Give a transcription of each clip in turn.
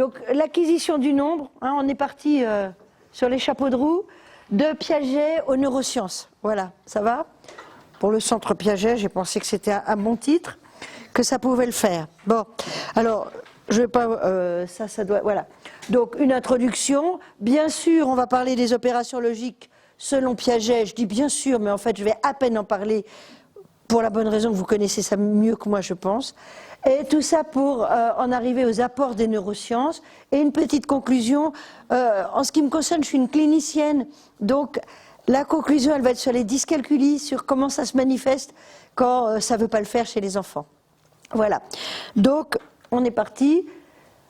Donc l'acquisition du nombre, hein, on est parti sur les chapeaux de roue, de Piaget aux neurosciences. Voilà, ça va? Pour le centre Piaget, j'ai pensé que c'était un bon titre, que ça pouvait le faire. Bon, alors, je vais pas... ça doit... Voilà. Donc, une introduction. Bien sûr, on va parler des opérations logiques selon Piaget. Je dis bien sûr, mais en fait, je vais à peine en parler pour la bonne raison que vous connaissez ça mieux que moi, je pense. Et tout ça pour en arriver aux apports des neurosciences. Et une petite conclusion. En ce qui me concerne, je suis une clinicienne. Donc, la conclusion, elle va être sur les dyscalculies, sur comment ça se manifeste quand ça ne veut pas le faire chez les enfants. Voilà. Donc, on est parti.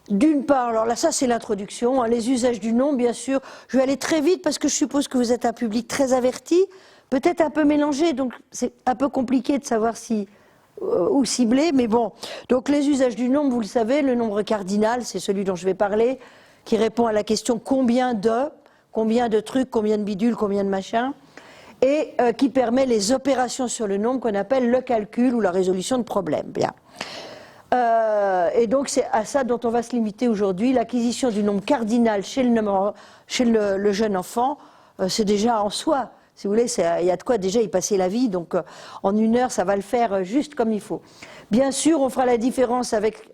D'une part, alors là, ça c'est l'introduction, hein, les usages du nom, bien sûr. Je vais aller très vite parce que je suppose que vous êtes un public très averti, peut-être un peu mélangé, donc c'est un peu compliqué de savoir si ou cibler, mais bon. Donc les usages du nombre, vous le savez, le nombre cardinal, c'est celui dont je vais parler, qui répond à la question combien de trucs, combien de bidules, combien de machins, et qui permet les opérations sur le nombre qu'on appelle le calcul ou la résolution de problèmes. Bien. Et donc c'est à ça dont on va se limiter aujourd'hui. L'acquisition du nombre cardinal chez le jeune enfant, c'est déjà en soi, si vous voulez, il y a de quoi déjà y passer la vie, donc en 1 heure ça va le faire juste comme il faut. Bien sûr, on fera la différence avec,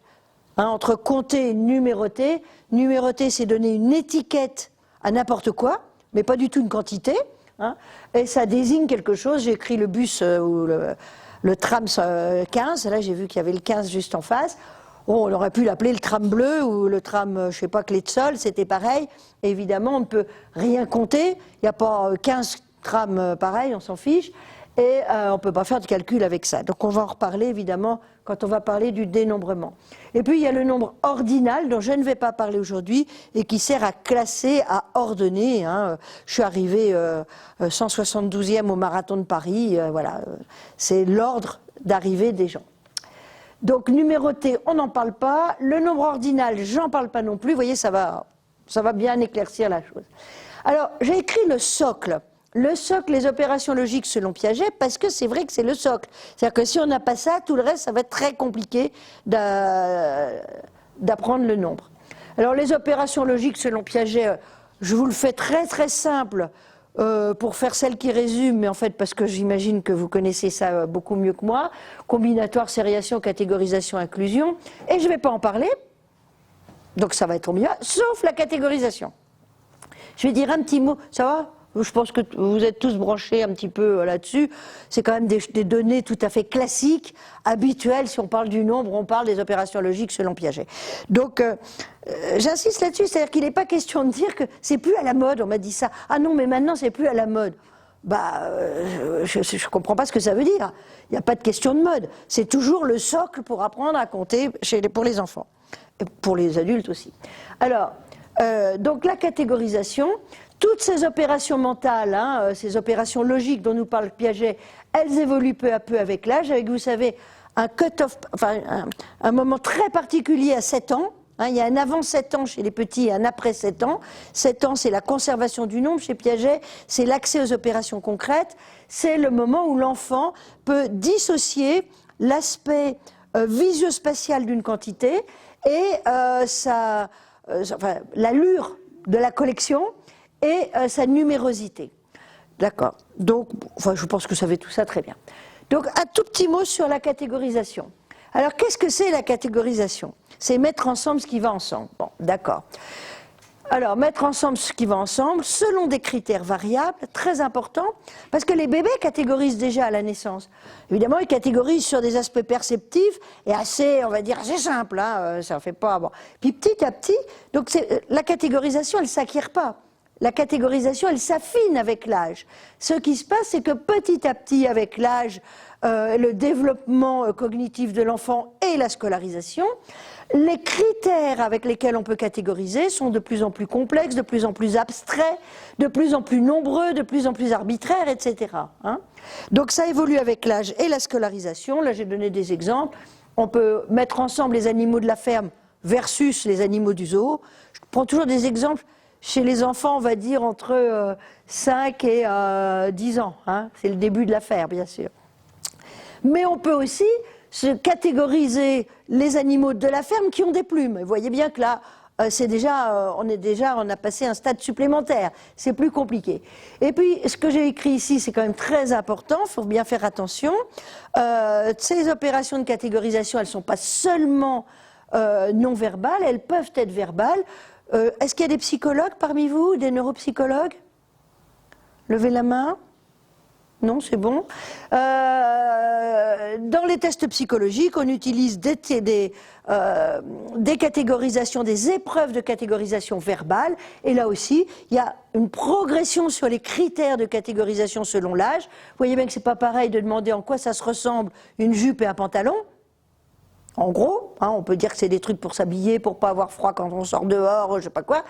entre compter et numéroter. Numéroter, c'est donner une étiquette à n'importe quoi, mais pas du tout une quantité, hein, et ça désigne quelque chose. J'ai écrit le bus ou le tram 15, là j'ai vu qu'il y avait le 15 juste en face. Bon, on aurait pu l'appeler le tram bleu ou le tram, je ne sais pas, clé de sol, c'était pareil. Et évidemment, on ne peut rien compter, il n'y a pas 15 trams pareils, on s'en fiche, et on ne peut pas faire de calcul avec ça. Donc on va en reparler évidemment quand on va parler du dénombrement. Et puis il y a le nombre ordinal dont je ne vais pas parler aujourd'hui et qui sert à classer, à ordonner. Hein. Je suis arrivée 172e au marathon de Paris, voilà, c'est l'ordre d'arrivée des gens. Donc numéroté, on n'en parle pas. Le nombre ordinal, j'en parle pas non plus. Vous voyez, ça va bien éclaircir la chose. Alors j'ai écrit le socle. Le socle, les opérations logiques selon Piaget, parce que c'est vrai que c'est le socle. C'est-à-dire que si on n'a pas ça, tout le reste, ça va être très compliqué d'apprendre le nombre. Alors les opérations logiques selon Piaget, je vous le fais très très simple pour faire celle qui résume, mais en fait parce que j'imagine que vous connaissez ça beaucoup mieux que moi. Combinatoire, sériation, catégorisation, inclusion. Et je ne vais pas en parler, donc ça va être mieux, sauf la catégorisation. Je vais dire un petit mot, ça va ? Je pense que vous êtes tous branchés un petit peu là-dessus. C'est quand même des données tout à fait classiques, habituelles. Si on parle du nombre, on parle des opérations logiques selon Piaget. Donc, j'insiste là-dessus, c'est-à-dire qu'il n'est pas question de dire que c'est plus à la mode. On m'a dit ça. Ah non, mais maintenant, c'est plus à la mode. Je ne comprends pas ce que ça veut dire. Il n'y a pas de question de mode. C'est toujours le socle pour apprendre à compter pour les enfants. Et pour les adultes aussi. Alors, donc la catégorisation... Toutes ces opérations mentales, ces opérations logiques dont nous parle Piaget, elles évoluent peu à peu avec l'âge, avec, vous savez, un cut-off, enfin un moment très particulier à 7 ans. Il y a un avant 7 ans chez les petits et un après 7 ans. 7 ans, c'est la conservation du nombre. Chez Piaget, c'est l'accès aux opérations concrètes. C'est le moment où l'enfant peut dissocier l'aspect visio-spatial d'une quantité et l'allure de la collection et sa numérosité. D'accord. Donc, je pense que vous savez tout ça très bien. Donc, un tout petit mot sur la catégorisation. Alors, qu'est-ce que c'est la catégorisation? C'est mettre ensemble ce qui va ensemble. Bon, d'accord. Alors, mettre ensemble ce qui va ensemble, selon des critères variables, très importants, parce que les bébés catégorisent déjà à la naissance. Évidemment, ils catégorisent sur des aspects perceptifs et assez, on va dire, assez simple. Ça ne fait pas... Bon. Puis petit à petit, donc la catégorisation, elle ne s'acquiert pas. La catégorisation, elle s'affine avec l'âge. Ce qui se passe, c'est que petit à petit, avec l'âge, le développement cognitif de l'enfant et la scolarisation, les critères avec lesquels on peut catégoriser sont de plus en plus complexes, de plus en plus abstraits, de plus en plus nombreux, de plus en plus arbitraires, etc. Donc ça évolue avec l'âge et la scolarisation. Là, j'ai donné des exemples. On peut mettre ensemble les animaux de la ferme versus les animaux du zoo. Je prends toujours des exemples. Chez les enfants, on va dire entre 5 et 10 ans. C'est le début de l'affaire, bien sûr. Mais on peut aussi se catégoriser les animaux de la ferme qui ont des plumes. Vous voyez bien que là, on a passé un stade supplémentaire. C'est plus compliqué. Et puis, ce que j'ai écrit ici, c'est quand même très important. Il faut bien faire attention. Ces opérations de catégorisation, elles ne sont pas seulement non verbales, elles peuvent être verbales. Est-ce qu'il y a des psychologues parmi vous, des neuropsychologues? Levez la main. Non, c'est bon. Dans les tests psychologiques, on utilise des catégorisations, des épreuves de catégorisation verbale. Et là aussi, il y a une progression sur les critères de catégorisation selon l'âge. Vous voyez bien que c'est pas pareil de demander en quoi ça se ressemble une jupe et un pantalon. En gros, on peut dire que c'est des trucs pour s'habiller, pour pas avoir froid quand on sort dehors, je sais pas quoi.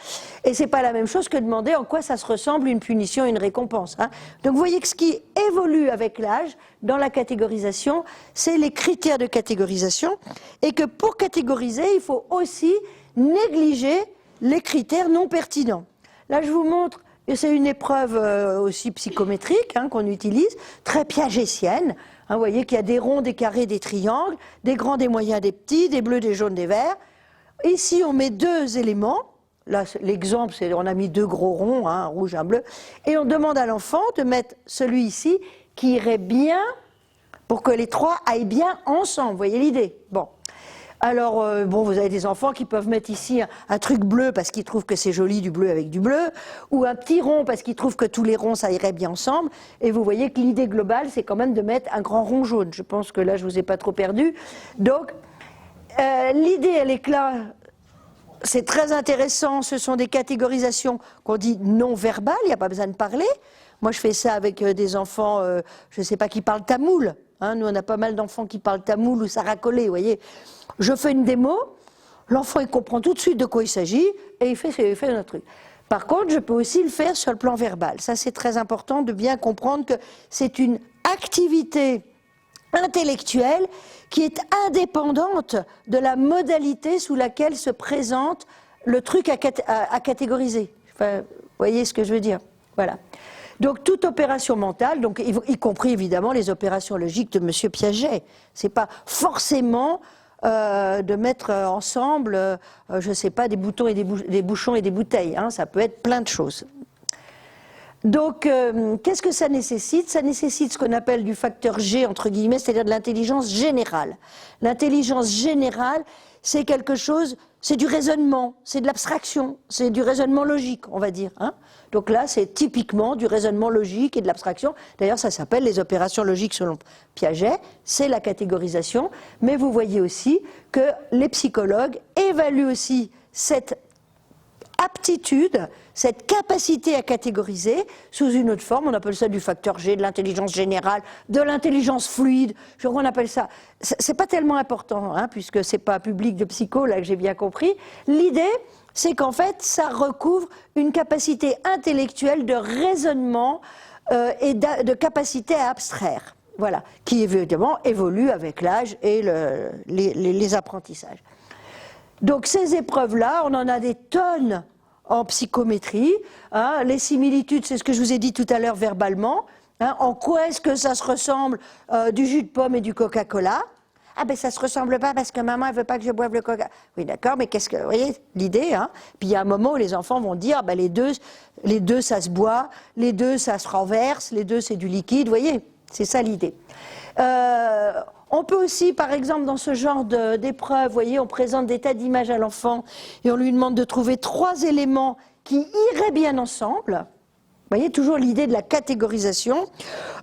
Et c'est pas la même chose que demander en quoi ça se ressemble une punition et une récompense. Donc vous voyez que ce qui évolue avec l'âge dans la catégorisation, c'est les critères de catégorisation, et que pour catégoriser, il faut aussi négliger les critères non pertinents. Là, je vous montre, et c'est une épreuve aussi psychométrique qu'on utilise, très piagétienne. Vous voyez qu'il y a des ronds, des carrés, des triangles, des grands, des moyens, des petits, des bleus, des jaunes, des verts. Ici, on met deux éléments. Là, l'exemple, c'est on a mis deux gros ronds, un rouge, un bleu. Et on demande à l'enfant de mettre celui ici qui irait bien pour que les trois aillent bien ensemble. Vous voyez l'idée? Bon. Alors, vous avez des enfants qui peuvent mettre ici un truc bleu parce qu'ils trouvent que c'est joli, du bleu avec du bleu, ou un petit rond parce qu'ils trouvent que tous les ronds, ça irait bien ensemble. Et vous voyez que l'idée globale, c'est quand même de mettre un grand rond jaune. Je pense que là, je ne vous ai pas trop perdu. Donc, l'idée, elle est là. C'est très intéressant. Ce sont des catégorisations qu'on dit non verbales. Il n'y a pas besoin de parler. Moi, je fais ça avec des enfants, je ne sais pas, qui parlent tamoul. Nous, on a pas mal d'enfants qui parlent tamoul ou saracolé, vous voyez. Je fais une démo, l'enfant il comprend tout de suite de quoi il s'agit et il fait un truc. Par contre, je peux aussi le faire sur le plan verbal. Ça, c'est très important de bien comprendre que c'est une activité intellectuelle qui est indépendante de la modalité sous laquelle se présente le truc à catégoriser. Enfin, vous voyez ce que je veux dire? Voilà. Donc toute opération mentale, donc, y compris évidemment les opérations logiques de M. Piaget, c'est pas forcément de mettre ensemble, je ne sais pas, des boutons et des bouchons et des bouteilles, ça peut être plein de choses. Donc qu'est-ce que ça nécessite? Ça nécessite ce qu'on appelle du facteur G, entre guillemets, c'est-à-dire de l'intelligence générale. L'intelligence générale, c'est quelque chose, c'est du raisonnement, c'est de l'abstraction, c'est du raisonnement logique, on va dire. Donc là, c'est typiquement du raisonnement logique et de l'abstraction. D'ailleurs, ça s'appelle les opérations logiques selon Piaget, c'est la catégorisation. Mais vous voyez aussi que les psychologues évaluent aussi cette aptitude, cette capacité à catégoriser sous une autre forme. On appelle ça du facteur G, de l'intelligence générale, de l'intelligence fluide. On appelle ça. C'est pas tellement important, puisque c'est pas un public de psycho là que j'ai bien compris. L'idée, c'est qu'en fait, ça recouvre une capacité intellectuelle de raisonnement et de capacité à abstraire, voilà, qui évidemment évolue avec l'âge et les apprentissages. Donc ces épreuves-là, on en a des tonnes en psychométrie. Les similitudes, c'est ce que je vous ai dit tout à l'heure verbalement. En quoi est-ce que ça se ressemble du jus de pomme et du Coca-Cola? Ah ben ça se ressemble pas parce que maman elle veut pas que je boive le coca. Oui d'accord, mais qu'est-ce que, vous voyez l'idée, Puis il y a un moment où les enfants vont dire, les deux ça se boit, les deux ça se renverse, les deux c'est du liquide, vous voyez, c'est ça l'idée. On peut aussi, par exemple, dans ce genre d'épreuve, vous voyez, on présente des tas d'images à l'enfant et on lui demande de trouver 3 éléments qui iraient bien ensemble. Vous voyez, toujours l'idée de la catégorisation.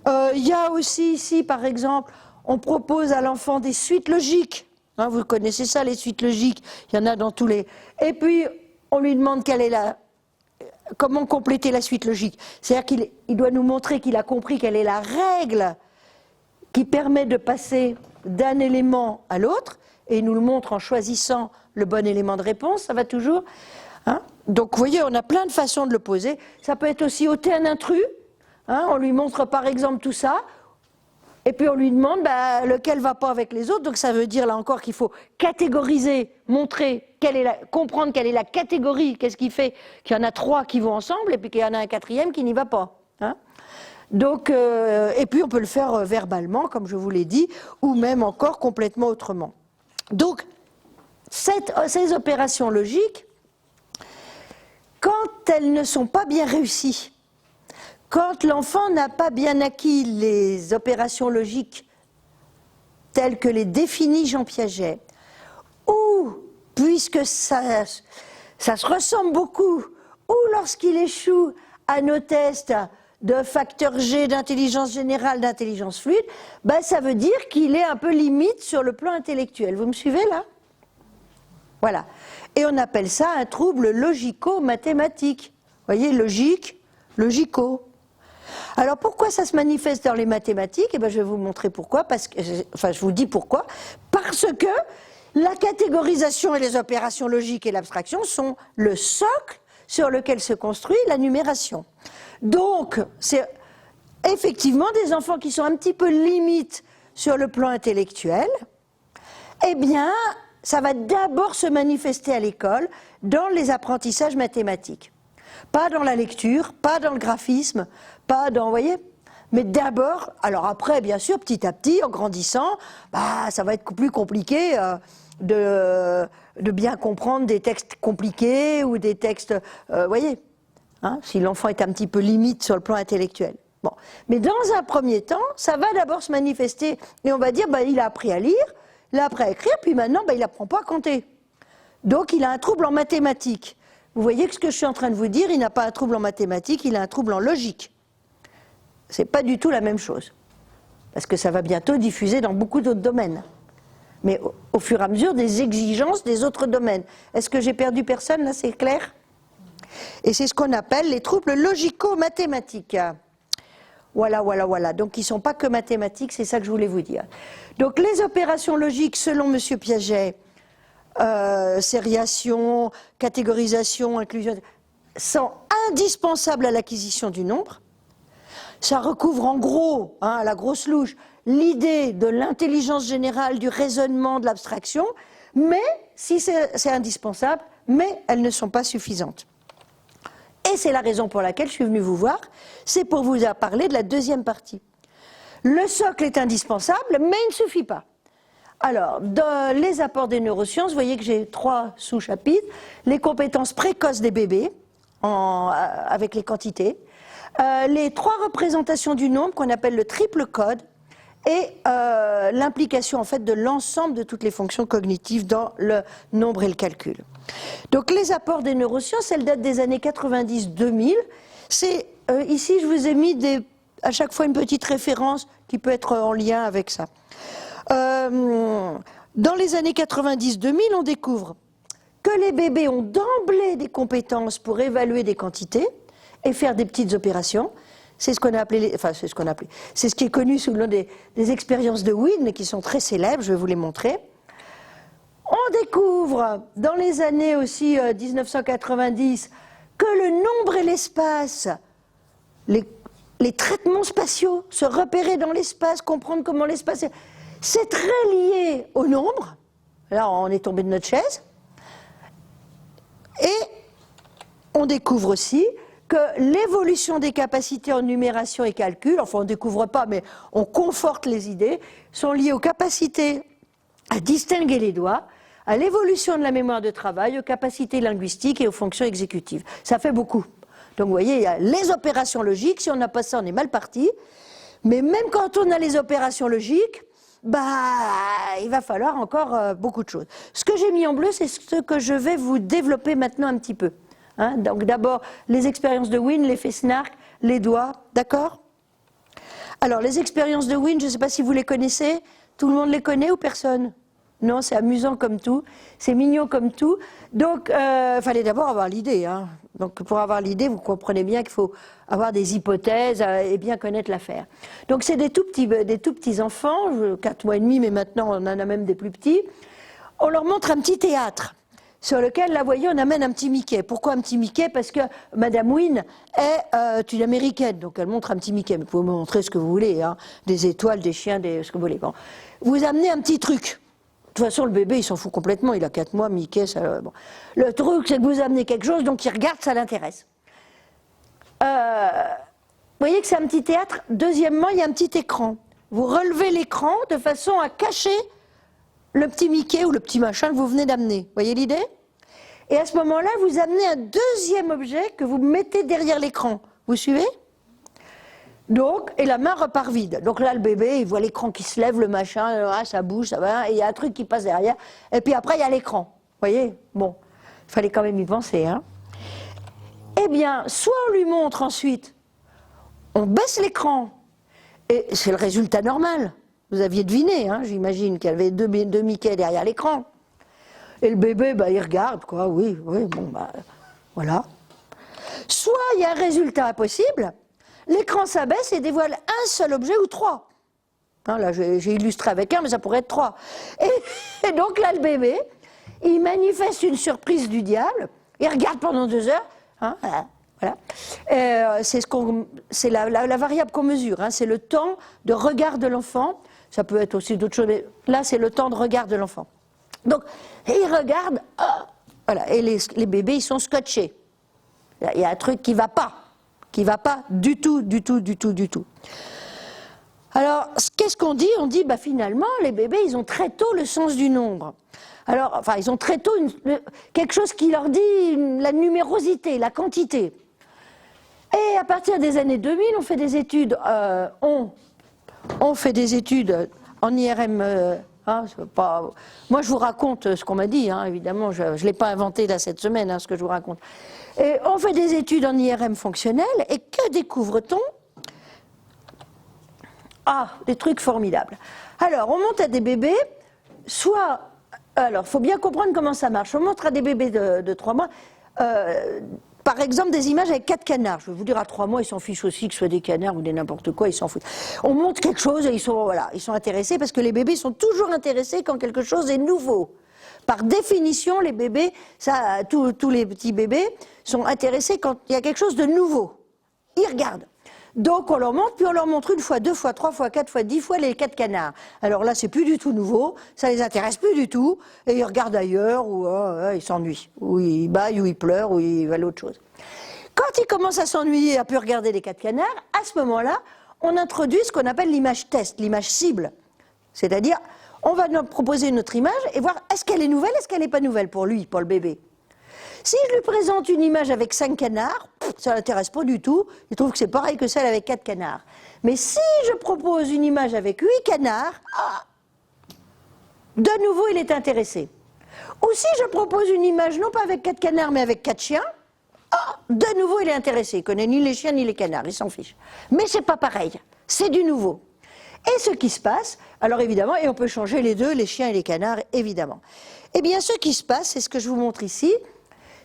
Il y a aussi ici, par exemple, on propose à l'enfant des suites logiques. Vous connaissez ça, les suites logiques. Il y en a dans tous les... Et puis, on lui demande comment compléter la suite logique. C'est-à-dire qu'il doit nous montrer qu'il a compris quelle est la règle qui permet de passer d'un élément à l'autre, et il nous le montre en choisissant le bon élément de réponse, ça va toujours. Donc, vous voyez, on a plein de façons de le poser. Ça peut être aussi ôter un intrus. On lui montre par exemple tout ça, et puis on lui demande lequel ne va pas avec les autres. Donc ça veut dire là encore qu'il faut catégoriser, montrer, comprendre quelle est la catégorie, qu'est-ce qui fait qu'il y en a 3 qui vont ensemble, et puis qu'il y en a un 4e qui n'y va pas. Donc, et puis on peut le faire verbalement, comme je vous l'ai dit, ou même encore complètement autrement. Donc, ces opérations logiques, quand elles ne sont pas bien réussies, quand l'enfant n'a pas bien acquis les opérations logiques telles que les définit Jean Piaget, ou, puisque ça se ressemble beaucoup, ou lorsqu'il échoue à nos tests de facteur G, d'intelligence générale, d'intelligence fluide, ben ça veut dire qu'il est un peu limite sur le plan intellectuel. Vous me suivez là? Voilà. Et on appelle ça un trouble logico-mathématique. Vous voyez, logique, logico. Alors pourquoi ça se manifeste dans les mathématiques? Eh bien, je vais vous montrer pourquoi, je vous dis pourquoi. Parce que la catégorisation et les opérations logiques et l'abstraction sont le socle sur lequel se construit la numération. Donc, c'est effectivement des enfants qui sont un petit peu limites sur le plan intellectuel. Eh bien, ça va d'abord se manifester à l'école dans les apprentissages mathématiques. Pas dans la lecture, pas dans le graphisme, pas dans, vous voyez, mais d'abord, alors après, bien sûr, petit à petit, en grandissant, bah, ça va être plus compliqué de bien comprendre des textes compliqués ou des textes, voyez, hein, si l'enfant est un petit peu limite sur le plan intellectuel. Bon. Mais dans un premier temps, ça va d'abord se manifester et on va dire, bah, il a appris à lire, il a appris à écrire, puis maintenant, bah, il n'apprend pas à compter. Donc, il a un trouble en mathématiques. Vous voyez que ce que je suis en train de vous dire, il n'a pas un trouble en mathématiques, il a un trouble en logique. C'est pas du tout la même chose. Parce que ça va bientôt diffuser dans beaucoup d'autres domaines. Mais au fur et à mesure des exigences des autres domaines. Est-ce que j'ai perdu personne, là, c'est clair? Et c'est ce qu'on appelle les troubles logico-mathématiques. Voilà, voilà, voilà. Donc, ils ne sont pas que mathématiques, c'est ça que je voulais vous dire. Donc, les opérations logiques, selon M. Piaget, sériation, catégorisation, inclusion, sont indispensables à l'acquisition du nombre. Ça recouvre en gros, hein, à la grosse louche, l'idée de l'intelligence générale, du raisonnement, de l'abstraction, mais si c'est indispensable, mais elles ne sont pas suffisantes. Et c'est la raison pour laquelle je suis venue vous voir, c'est pour vous parler de la deuxième partie. Le socle est indispensable, mais il ne suffit pas. Alors, dans les apports des neurosciences, vous voyez que j'ai 3 sous-chapitres. Les compétences précoces des bébés, avec les quantités. Les 3 représentations du nombre, qu'on appelle le triple code. Et l'implication, en fait, de l'ensemble de toutes les fonctions cognitives dans le nombre et le calcul. Donc, les apports des neurosciences, elles datent des années 90-2000. Ici, je vous ai mis à chaque fois une petite référence qui peut être en lien avec ça. Dans les années 90-2000, on découvre que les bébés ont d'emblée des compétences pour évaluer des quantités et faire des petites opérations. C'est ce qu'on a appelé, c'est ce qui est connu sous le nom des expériences de Wien, qui sont très célèbres, je vais vous les montrer. On découvre, dans les années aussi 1990, que le nombre et l'espace, les traitements spatiaux, se repérer dans l'espace, comprendre comment l'espace est... C'est très lié au nombre. Là, on est tombé de notre chaise. Et on découvre aussi que l'évolution des capacités en numération et calcul, enfin on ne découvre pas, mais on conforte les idées, sont liées aux capacités à distinguer les doigts, à l'évolution de la mémoire de travail, aux capacités linguistiques et aux fonctions exécutives. Ça fait beaucoup. Donc vous voyez, il y a les opérations logiques, si on n'a pas ça, on est mal parti. Mais même quand on a les opérations logiques, il va falloir encore beaucoup de choses. Ce que j'ai mis en bleu, c'est ce que je vais vous développer maintenant un petit peu. Hein, donc d'abord, les expériences de Wien, l'effet Snark, les doigts, d'accord? Alors, les expériences de Wien, je ne sais pas si vous les connaissez, tout le monde les connaît ou personne? Non, c'est amusant comme tout, c'est mignon comme tout. Donc, il fallait d'abord avoir l'idée. Hein. Donc, pour avoir l'idée, vous comprenez bien qu'il faut avoir des hypothèses et bien connaître l'affaire. Donc, c'est des tout petits enfants, 4 mois et demi, mais maintenant on en a même des plus petits. On leur montre un petit théâtre sur lequel, là, vous voyez, on amène un petit Mickey. Pourquoi un petit Mickey? Parce que Madame Wien est une américaine, donc elle montre un petit Mickey. Mais vous pouvez me montrer ce que vous voulez, hein, des étoiles, des chiens, ce que vous voulez. Bon. Vous amenez un petit truc. De toute façon, le bébé, il s'en fout complètement. Il a 4 mois, Mickey, ça... Bon. Le truc, c'est que vous amenez quelque chose, donc il regarde, ça l'intéresse. Vous voyez que c'est un petit théâtre. Deuxièmement, il y a un petit écran. Vous relevez l'écran de façon à cacher le petit Mickey ou le petit machin que vous venez d'amener. Vous voyez l'idée? Et à ce moment-là, vous amenez un deuxième objet que vous mettez derrière l'écran. Vous suivez? Donc, et la main repart vide. Donc là, le bébé, il voit l'écran qui se lève, le machin, ça bouge, ça va, et il y a un truc qui passe derrière. Et puis après, il y a l'écran. Vous voyez? Bon, il fallait quand même y penser, hein. Eh bien, soit on lui montre ensuite, on baisse l'écran, et c'est le résultat normal. Vous aviez deviné, hein, j'imagine qu'il y avait deux Mickey derrière l'écran. Et le bébé, bah, il regarde, quoi, oui, bon, bah, voilà. Soit il y a un résultat impossible, l'écran s'abaisse et dévoile un seul objet ou trois. Hein, là, j'ai illustré avec un, mais ça pourrait être trois. Et donc là, le bébé, il manifeste une surprise du diable, il regarde pendant 2 heures, hein, voilà. C'est la variable qu'on mesure, hein, c'est le temps de regard de l'enfant. Ça peut être aussi d'autres choses, mais là, c'est le temps de regard de l'enfant. Donc, il regarde, voilà, et les bébés, ils sont scotchés. Il y a un truc qui ne va pas du tout. Alors, qu'est-ce qu'on dit? On dit, bah, finalement, les bébés, ils ont très tôt le sens du nombre. Alors, enfin, ils ont très tôt quelque chose qui leur dit la numérosité, la quantité. Et à partir des années 2000, on fait des études, on fait des études en IRM. Hein, moi, je vous raconte ce qu'on m'a dit, hein, évidemment, je ne l'ai pas inventé là cette semaine, hein, ce que je vous raconte. Et on fait des études en IRM fonctionnel, et que découvre-t-on? Ah, des trucs formidables. Alors, on monte à des bébés, alors, il faut bien comprendre comment ça marche. On montre à des bébés de 3 mois, par exemple, des images avec 4 canards. Je vais vous dire, à 3 mois, ils s'en fichent aussi que ce soit des canards ou des n'importe quoi, ils s'en foutent. On montre quelque chose et ils sont intéressés, parce que les bébés sont toujours intéressés quand quelque chose est nouveau. Par définition, les bébés, tous les petits bébés sont intéressés quand il y a quelque chose de nouveau. Ils regardent. Donc on leur montre, puis on leur montre 1 fois, 2 fois, 3 fois, 4 fois, 10 fois les 4 canards. Alors là, c'est plus du tout nouveau, ça les intéresse plus du tout, et ils regardent ailleurs, ou ils s'ennuient, ou ils baillent, ou ils pleurent, ou ils veulent autre chose. Quand ils commencent à s'ennuyer, à plus regarder les 4 canards, à ce moment-là, on introduit ce qu'on appelle l'image test, l'image cible. C'est-à-dire, on va nous proposer une autre image et voir est-ce qu'elle est nouvelle, est-ce qu'elle n'est pas nouvelle pour lui, pour le bébé. Si je lui présente une image avec 5 canards, ça ne l'intéresse pas du tout, il trouve que c'est pareil que celle avec 4 canards. Mais si je propose une image avec 8 canards, de nouveau il est intéressé. Ou si je propose une image non pas avec 4 canards mais avec 4 chiens, de nouveau il est intéressé, il ne connaît ni les chiens ni les canards, il s'en fiche. Mais c'est pas pareil, c'est du nouveau. Et ce qui se passe, alors évidemment, et on peut changer les deux, les chiens et les canards, évidemment. Eh bien ce qui se passe, c'est ce que je vous montre ici,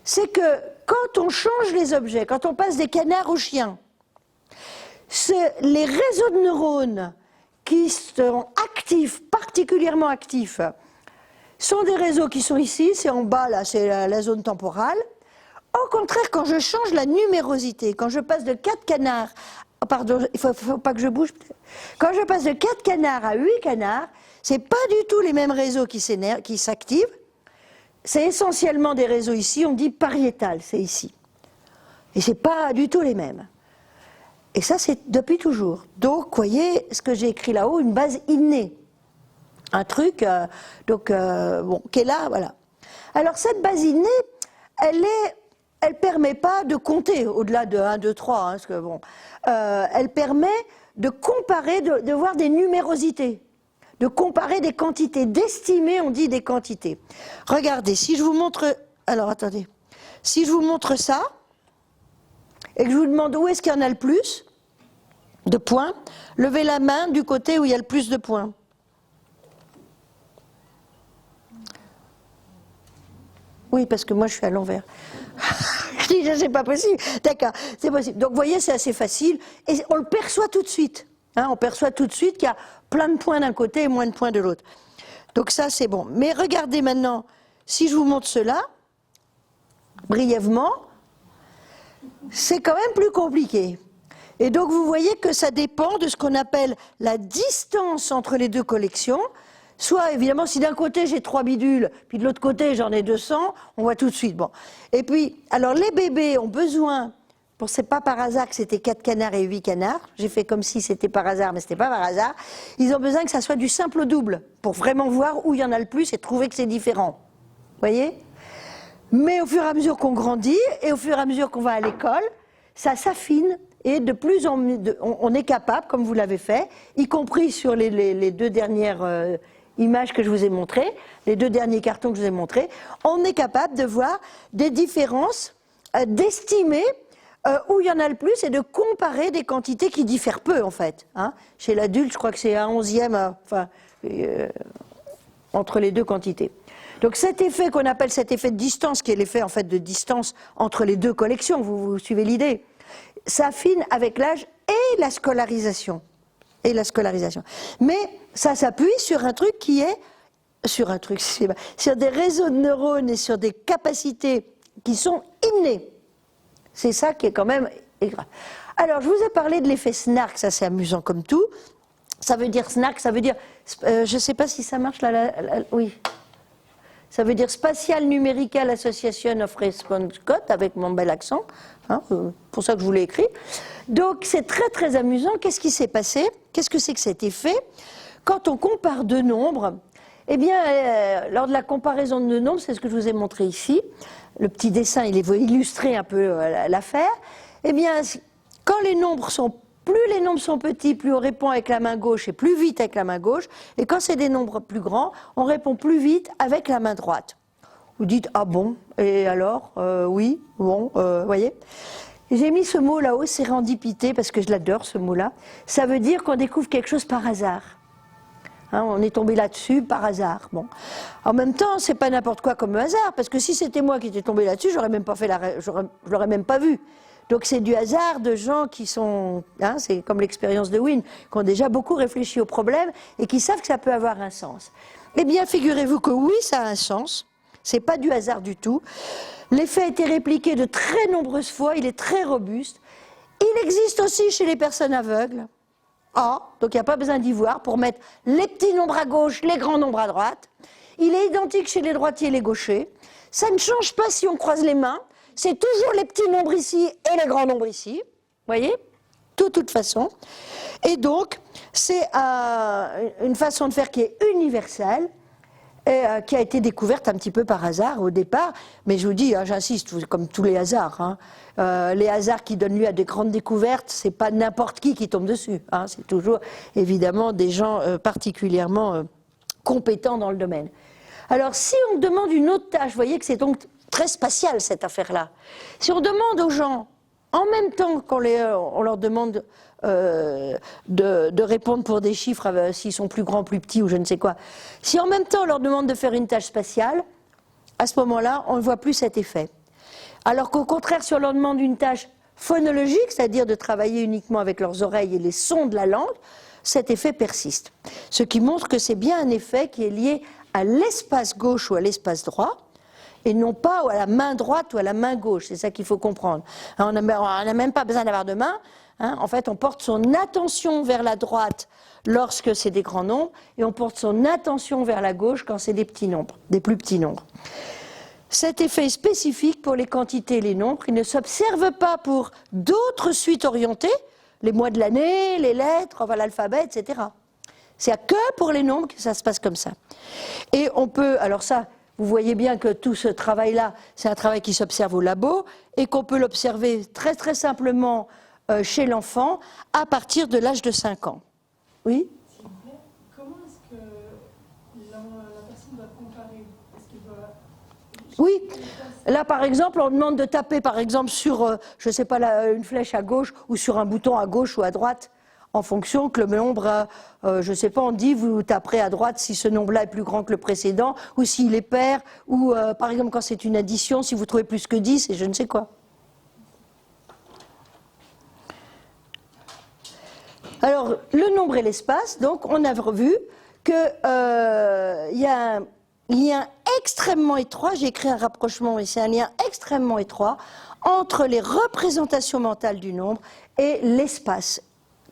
c'est que quand on change les objets, quand on passe des canards aux chiens, les réseaux de neurones qui sont actifs, particulièrement actifs, sont des réseaux qui sont ici, c'est en bas, là, c'est la zone temporale. Au contraire, quand je change la numérosité, quand je passe de 4 canards, pardon, il ne faut pas que je bouge, quand je passe de 4 canards à 8 canards, ce n'est pas du tout les mêmes réseaux qui s'activent. C'est essentiellement des réseaux ici, on dit pariétal, c'est ici. Et ce n'est pas du tout les mêmes. Et ça, c'est depuis toujours. Donc, vous voyez, ce que j'ai écrit là-haut, une base innée. Un truc, qui est là, voilà. Alors, cette base innée, elle permet pas de compter au-delà de 1, 2, 3, hein, parce que bon, elle permet de comparer, de voir des numérosités. De comparer des quantités, d'estimer, on dit des quantités. Regardez, si je vous montre... Alors, attendez. Si je vous montre ça, et que je vous demande où est-ce qu'il y en a le plus de points, levez la main du côté où il y a le plus de points. Oui, parce que moi, je suis à l'envers. Je dis, c'est pas possible. D'accord, c'est possible. Donc, vous voyez, c'est assez facile. Et on le perçoit tout de suite. Hein, on perçoit tout de suite qu'il y a plein de points d'un côté et moins de points de l'autre. Donc ça, c'est bon. Mais regardez maintenant, si je vous montre cela, brièvement, c'est quand même plus compliqué. Et donc vous voyez que ça dépend de ce qu'on appelle la distance entre les deux collections. Soit, évidemment, si d'un côté j'ai 3 bidules, puis de l'autre côté j'en ai 200, on voit tout de suite. Bon. Et puis, alors les bébés ont besoin... Bon, c'est pas par hasard que c'était 4 canards et 8 canards. J'ai fait comme si c'était par hasard, mais c'était pas par hasard. Ils ont besoin que ça soit du simple au double, pour vraiment voir où il y en a le plus et trouver que c'est différent. Vous voyez ? Mais au fur et à mesure qu'on grandit et au fur et à mesure qu'on va à l'école, ça s'affine et de plus en plus, on est capable, comme vous l'avez fait, y compris sur les deux dernières images que je vous ai montrées, les deux derniers cartons que je vous ai montrés, on est capable de voir des différences, d'estimer où il y en a le plus et de comparer des quantités qui diffèrent peu en fait. Hein. Chez l'adulte, je crois que c'est un 11e entre les deux quantités. Donc cet effet qu'on appelle cet effet de distance, qui est l'effet en fait de distance entre les deux collections, vous suivez l'idée, s'affine avec l'âge et la scolarisation. Mais ça s'appuie sur un truc qui est sur des réseaux de neurones et sur des capacités qui sont innées. C'est ça qui est quand même grave. Alors je vous ai parlé de l'effet SNARC, ça c'est amusant comme tout. Ça veut dire SNARC, ça veut dire, je ne sais pas si ça marche là, oui. Ça veut dire Spatial Numerical Association of Response Code, avec mon bel accent, hein, pour ça que je vous l'ai écrit. Donc c'est très très amusant. Qu'est-ce qui s'est passé? Qu'est-ce que c'est que cet effet? Quand on compare deux nombres, eh bien, lors de la comparaison de deux nombres, c'est ce que je vous ai montré ici, le petit dessin, il veut illustrer un peu l'affaire, eh bien, plus les nombres sont petits, plus on répond avec la main gauche et plus vite avec la main gauche. Et quand c'est des nombres plus grands, on répond plus vite avec la main droite. Vous dites, ah bon, et alors oui, bon, voyez. J'ai mis ce mot là-haut, sérendipité, parce que je l'adore ce mot-là. Ça veut dire qu'on découvre quelque chose par hasard. Hein, on est tombé là-dessus par hasard. Bon. En même temps, c'est pas n'importe quoi comme hasard, parce que si c'était moi qui étais tombé là-dessus, j'aurais même pas je l'aurais même pas vu. Donc c'est du hasard de gens qui sont, hein, c'est comme l'expérience de Wynne, qui ont déjà beaucoup réfléchi au problème et qui savent que ça peut avoir un sens. Eh bien, figurez-vous que oui, ça a un sens. C'est pas du hasard du tout. L'effet a été répliqué de très nombreuses fois. Il est très robuste. Il existe aussi chez les personnes aveugles. Ah, donc il n'y a pas besoin d'y voir pour mettre les petits nombres à gauche, les grands nombres à droite. Il est identique chez les droitiers et les gauchers. Ça ne change pas si on croise les mains. C'est toujours les petits nombres ici et les grands nombres ici. Vous voyez ? De toute façon. Et donc, c'est une façon de faire qui est universelle et qui a été découverte un petit peu par hasard au départ. Mais je vous dis, hein, j'insiste, comme tous les hasards. Hein, les hasards qui donnent lieu à des grandes découvertes, c'est pas n'importe qui tombe dessus. Hein, c'est toujours, évidemment, des gens particulièrement compétents dans le domaine. Alors, si on demande une autre tâche, vous voyez que c'est donc très spatial cette affaire-là. Si on demande aux gens, en même temps qu'on leur demande de répondre pour des chiffres, s'ils sont plus grands, plus petits ou je ne sais quoi, si en même temps on leur demande de faire une tâche spatiale, à ce moment-là, on ne voit plus cet effet. Alors qu'au contraire, si on leur demande une tâche phonologique, c'est-à-dire de travailler uniquement avec leurs oreilles et les sons de la langue, cet effet persiste. Ce qui montre que c'est bien un effet qui est lié à l'espace gauche ou à l'espace droit, et non pas à la main droite ou à la main gauche. C'est ça qu'il faut comprendre. On n'a même pas besoin d'avoir de main. Hein. En fait, on porte son attention vers la droite lorsque c'est des grands nombres, et on porte son attention vers la gauche quand c'est des petits nombres, des plus petits nombres. Cet effet est spécifique pour les quantités et les nombres. Il ne s'observe pas pour d'autres suites orientées, les mois de l'année, les lettres, enfin, l'alphabet, etc. C'est que pour les nombres que ça se passe comme ça. Et on peut, alors ça, vous voyez bien que tout ce travail-là, c'est un travail qui s'observe au labo et qu'on peut l'observer très très simplement chez l'enfant à partir de l'âge de 5 ans. Oui ? S'il vous plaît, comment est-ce que la personne doit comparer ? Est-ce qu'il doit... Oui. Là, par exemple, on demande de taper, par exemple, sur, je ne sais pas, une flèche à gauche ou sur un bouton à gauche ou à droite, en fonction que le nombre, je ne sais pas, on dit, vous taperez à droite si ce nombre-là est plus grand que le précédent, ou s'il est pair, ou par exemple quand c'est une addition, si vous trouvez plus que 10, et je ne sais quoi. Alors, le nombre et l'espace, donc on a vu qu'il y a un lien extrêmement étroit, j'ai écrit un rapprochement, mais c'est un lien extrêmement étroit entre les représentations mentales du nombre et l'espace.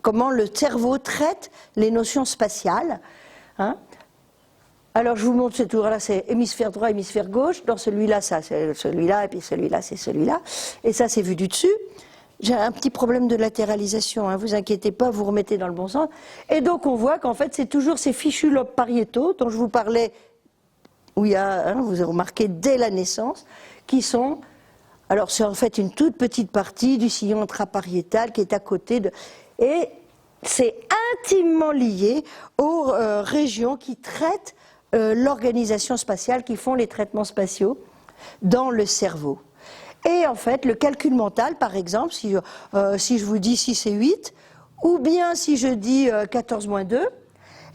Comment le cerveau traite les notions spatiales. Hein. Alors je vous montre ce tour-là, c'est hémisphère droit, hémisphère gauche. Dans celui-là, ça c'est celui-là, et puis celui-là, c'est celui-là. Et ça, c'est vu du dessus. J'ai un petit problème de latéralisation, hein, vous inquiétez pas, vous remettez dans le bon sens. Et donc on voit qu'en fait, c'est toujours ces fichus lobes pariétaux dont je vous parlais, où il y a, hein, vous avez remarqué, dès la naissance, qui sont... Alors c'est en fait une toute petite partie du sillon intrapariétal qui est à côté de... Et c'est intimement lié aux régions qui traitent l'organisation spatiale, qui font les traitements spatiaux dans le cerveau. Et en fait, le calcul mental, par exemple, si je vous dis 6 et 8, ou bien si je dis 14 moins 2,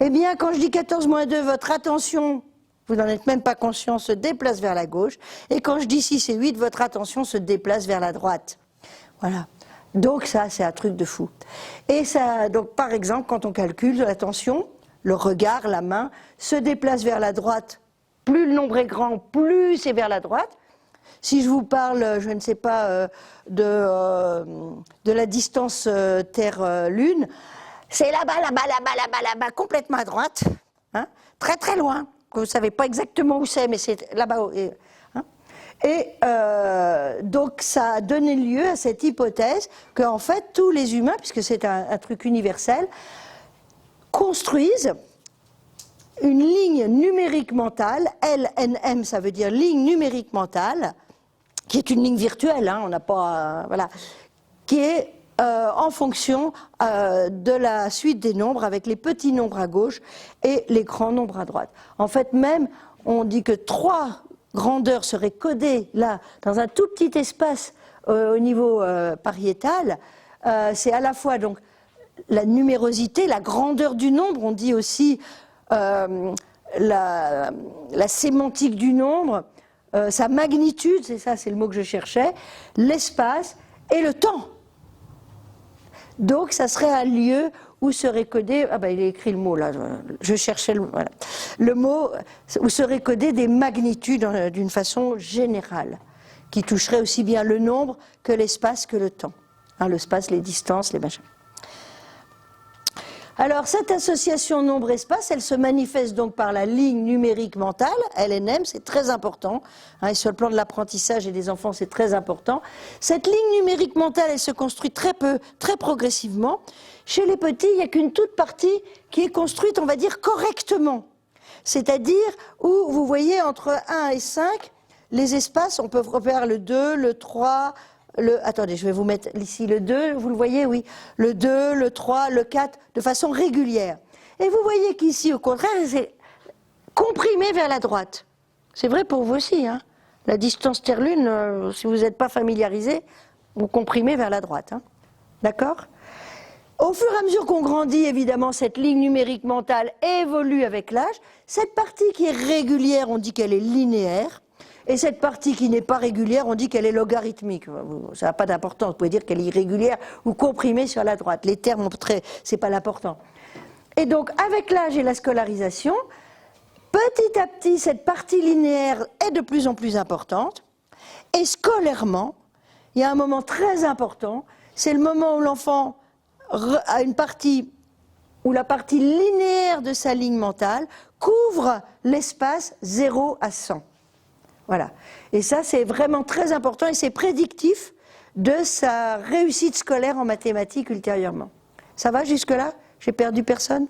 eh bien quand je dis 14 moins 2, votre attention, vous n'en êtes même pas conscient, se déplace vers la gauche, et quand je dis 6 et 8, votre attention se déplace vers la droite. Voilà. Donc ça, c'est un truc de fou. Et ça, donc par exemple, quand on calcule l'attention, le regard, la main, se déplace vers la droite. Plus le nombre est grand, plus c'est vers la droite. Si je vous parle, je ne sais pas, de la distance Terre-Lune, c'est là-bas, là-bas, là-bas, là-bas, là-bas, complètement à droite, hein, très très loin. Vous ne savez pas exactement où c'est, mais c'est là-bas. Donc ça a donné lieu à cette hypothèse qu'en fait tous les humains, puisque c'est un truc universel, construisent une ligne numérique mentale, LNM, ça veut dire ligne numérique mentale, qui est une ligne virtuelle, hein, on n'a pas, voilà, qui est en fonction de la suite des nombres, avec les petits nombres à gauche et les grands nombres à droite. En fait, même, on dit que 3 grandeurs seraient codées là, dans un tout petit espace au niveau pariétal. C'est à la fois donc la numérosité, la grandeur du nombre, on dit aussi la sémantique du nombre, sa magnitude, c'est ça, c'est le mot que je cherchais, l'espace et le temps. Donc ça serait un lieu où serait codé, ah ben il est écrit le mot là, je cherchais voilà, le mot où seraient codées des magnitudes d'une façon générale, qui toucherait aussi bien le nombre que l'espace que le temps, hein, l'espace, les distances, les machins. Alors cette association nombre-espace, elle se manifeste donc par la ligne numérique mentale, LNM, c'est très important, hein, et sur le plan de l'apprentissage et des enfants c'est très important. Cette ligne numérique mentale, elle se construit très peu, très progressivement. Chez les petits, il n'y a qu'une toute partie qui est construite, on va dire, correctement. C'est-à-dire où, vous voyez, entre 1 et 5, les espaces, on peut repérer le 2, le 3... attendez, je vais vous mettre ici le 2, vous le voyez, oui, le 2, le 3, le 4, de façon régulière. Et vous voyez qu'ici, au contraire, c'est comprimé vers la droite. C'est vrai pour vous aussi, hein. La distance Terre-Lune, si vous n'êtes pas familiarisé, vous comprimez vers la droite, hein. D'accord ? Au fur et à mesure qu'on grandit, évidemment, cette ligne numérique mentale évolue avec l'âge. Cette partie qui est régulière, on dit qu'elle est linéaire. Et cette partie qui n'est pas régulière, on dit qu'elle est logarithmique. Ça n'a pas d'importance. Vous pouvez dire qu'elle est irrégulière ou comprimée sur la droite. Les termes, c'est pas l'important. Et donc, avec l'âge et la scolarisation, petit à petit, cette partie linéaire est de plus en plus importante. Et scolairement, il y a un moment très important. C'est le moment où l'enfant a une partie où la partie linéaire de sa ligne mentale couvre l'espace 0 à 100. Voilà. Et ça, c'est vraiment très important et c'est prédictif de sa réussite scolaire en mathématiques ultérieurement. Ça va jusque-là ? J'ai perdu personne ?